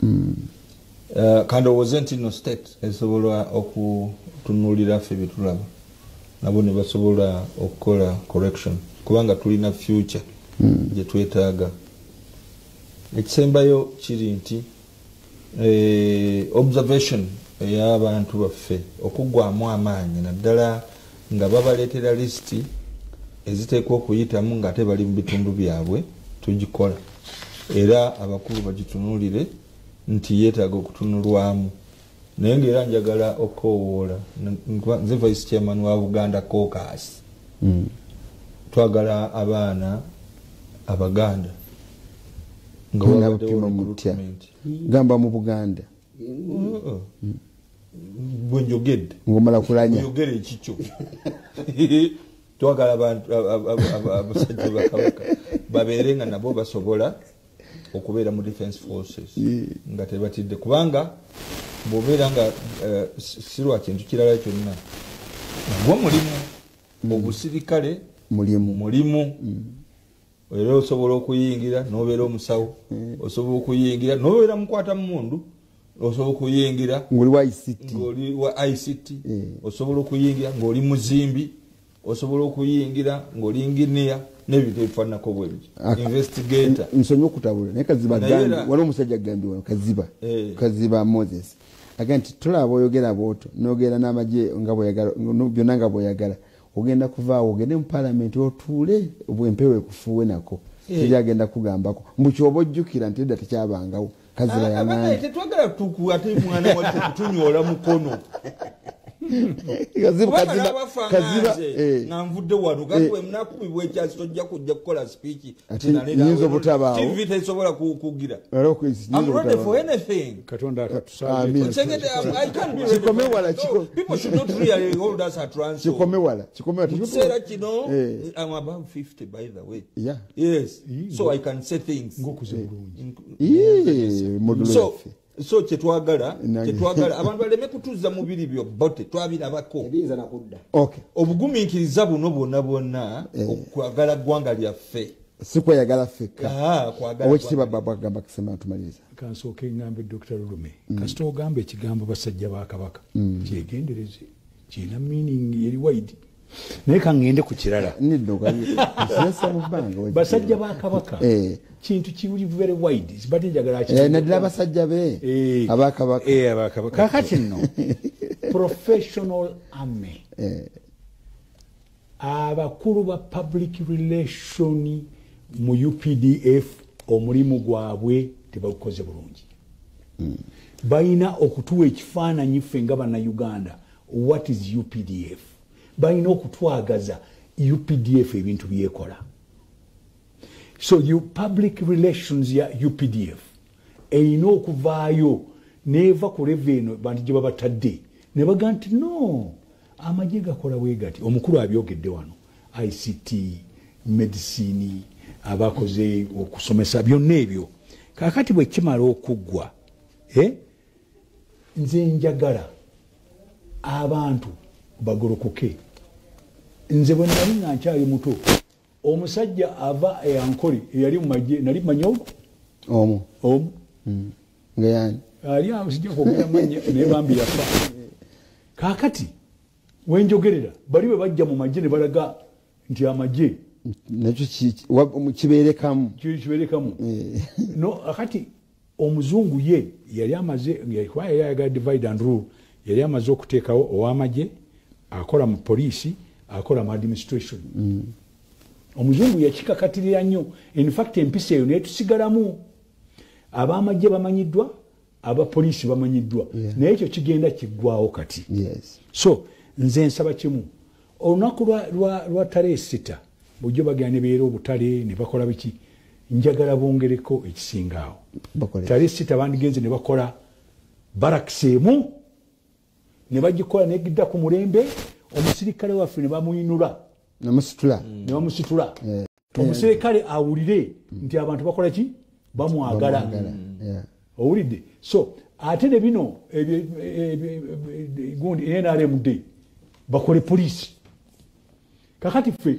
kandi wasn't in no state esobola okutunuulira ffe byetulaba nabo ne basobola okukola correction kubanga tulina future gye twetaaga ekisembayo kiri nti observation ey'abantu baffe okuggwamu amaanyi naddala nga babaleetera lisiti eziteekwa okuyitamu ng'ate bali mu bitundu byabwe tugikola era abakulu bagitunuulire nti yeetaaga okutunulwamu naye ng'era njagala okoowoola nze vice chairman wa Buganda Caucus twagala abaana abaganda nga wabaddewo gamba mu Buganda bwe njogedde ng'omala kulanya njogere ekikyo twagala abantu abasajja ba Kabaka babeere nga nabo basobola okubeera mu defense forces nga tebatidde kubanga bw'obeera nga sirwa kintu kirala kyonna nagwo mulimu obusirikale mulimu era osobola okuyingira n'obeera omusawo osobola okuyingira n'obeera mukwata mundu osobola okuyingira ng'oli wa ICT osobola okuyingira ng'oli muzimbi osobola okuyingira ng'oli engineer n'ebintu ebifaananako bwe bityo investigator nsonyi okutabula naye Kaziba gambi waliwo omusajja agambi wano Kaziba Moses aga nti tulaba oyogera bw'otyo n'ogera n'amagye nga bw'oyagala byonna nga bw'oyagala ogenda kuvaawo ogende mu paalamenti otuule bw'empewo ekufuuwe nako teryagenda kugambako mbu kyoba ojjukira nti edda tekyabangawo Kaziba yaŋŋambye tetwagala tukwate mwana waffe kutunyoola mukono Kaziba nga nvudde wano gatwe mnakubibwa ekyasi tojja kujja kukola speech nyinza obutabaawo TV tesobola kugira I'm ready for anything Katonda akatusabye I can't be Kikome wala people should not really hold us at ransom kikome wala kiseera kino I'm above 50 by the way yes so I can say things ngokuze bulungi so kyetwagala abantu baleme kutuuza mubiri byo bote twabirabako ebiyinza nakudda obugumiikiriza buno bwonna okwagala ggwanga lyaffe si kweyagala ffekka owekitiibwa Babu agamba kisema tumaliriza kansooke ngambe Dr. Lulume kasita ogamba ekigambo basajja ba Kabaka kyegendereze kirina meaning eri wide naye kaŋŋende ku kirala basajja ba Kabaka kintu kiri very wide sibadde njagala naddala abasajja be abakabaka kakati nno professional army abakulu ba public relation mu UPDF omulimu gwabwe tebagukoze bulungi balina okutuwa ekifaananyi ffe nga bannayuganda what is UPDF balina okutwagaza UPDF ebintu byekola so you public relations ya UPDF erina okuvaayo neva ku revenue bantu gye babatadde ne baga nti no amagye gakola bwe gati omukulu abyogedde wano ICT medicine abakoze okusomesa byonna ebyo kakati bwe kimala okuggwa nze njagala abantu bagolokoke nze bwe nali nga nkyali muto omusajja ava eyankoli eyali mumagye nali manyogo omu nga yani ali awo sijja kwogera manya naye bambi yafa kakati wenjogerera bali bwe bajja mu magye ne balaga nti amagye nakyo kibeerekamu no akati omuzungu ye yali amaze yali divide and rule yali amaze okuteekawo ow'amagye akola mu poliisi akola mu administration omuzungu yakikakatirira nnyo in fact empisa eyo naye tusigalamu ab'amagye bamanyiddwa abapoliisi bamanyiddwa naye ekyo kigenda kiggwawo kati Yes. so nze nsaba kimu olunaku lwa tale 6 bujjo bagenda ne beera obutale ne bakola biki njagala bongereko ekisingaawo tale 6 bandigenze ne bakola barakisi emu ne bagikola negidda ku mulembe omusirikale waffe ne bamuyinula ne bamusitula omusirikale awulire nti abantu bakola ki bamwagala owulidde so ate ne bino gundi NRMD bakole poliisi kakati ffe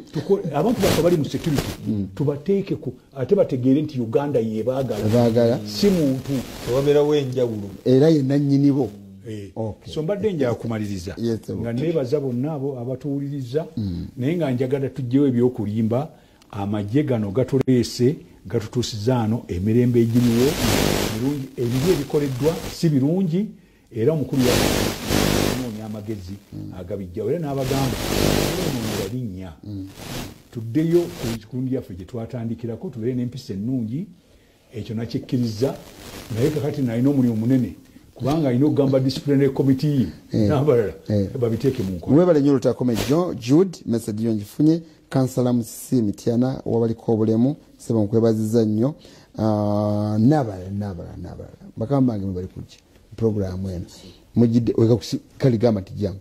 abantu baffe bali mu security tubateeke ku ate bategeere nti Uganda yebaagala si muntu tewabeerawo enjawulo era ye nannyini bo. So mbadde njagala kumaliriza nga neebaza bonna abo abatuwuliriza naye nga njagala tujjewo ebyokulimba amagye gano gatuleese gatutuusiza ano emirembe egiriwo birungi ebibi ebikoleddwa si birungi era omukulu yanoonya amagezi agabijjawo era n'abagamba enoonya linnya tuddeyo ku kikundi yaffe gye twatandikirako tubeere n'empisa ennungi ekyo nakikkiriza naye kakati nalina omulimu munene kubanga alina okugamba disciplinary committee n'abalala babiteeke mu nkola. Mwebale nnyo lutakome Jude message yo ngifunye kansala Musisi Mityana wabaliko obulemu seba nkwebaziza nnyo n'abalala bakamba bange bali kujja program eno mujidde weka kaligamba tijjamu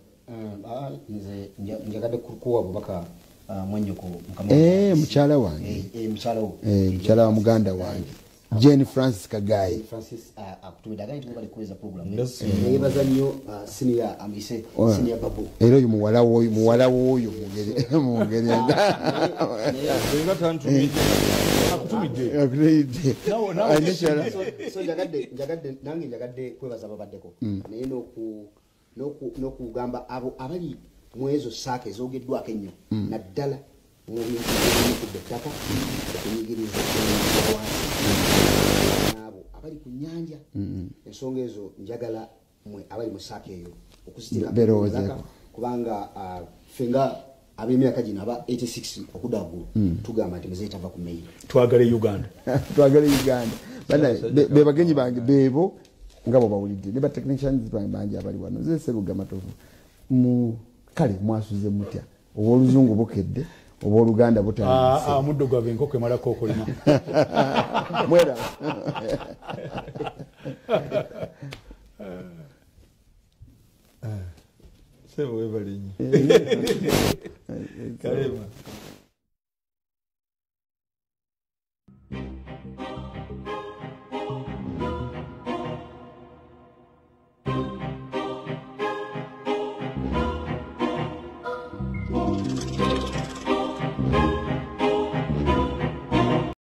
nze njagadde kukuwa Abubaka mwanyoko mukyala wange mukyala wa muganda wange Jane Francis Kagayi akutumida gani tubali kuweza program nebaza nnyo senior amise senior Babu era oyo muwala woyo mungere nga tantumide akutumide so njagadde kwebaza babaddeko naye n'okugamba abo abali mu ezo saake ezogeddwako ennyo naddala mu bintu ettaka okunyigiriza n'abo abali ku nnyanja ensonga ezo njagala mwe abali mu saake eyo okuzitira kubanga fenga ab'emyaka gino aba 86 okudda waggulu tugamba nti muzeetava ku meyi twagale Uganda be bagenyi bange beebo nga bo bawulidde ne batechnicians bange abali wano zeseruga matovu mu kale mwasuze mutya obw'oluzungu bukedde obw'oluganda butandise muddo gwabe enkoko emalako okolima mwera sebo webali nnyo Kalema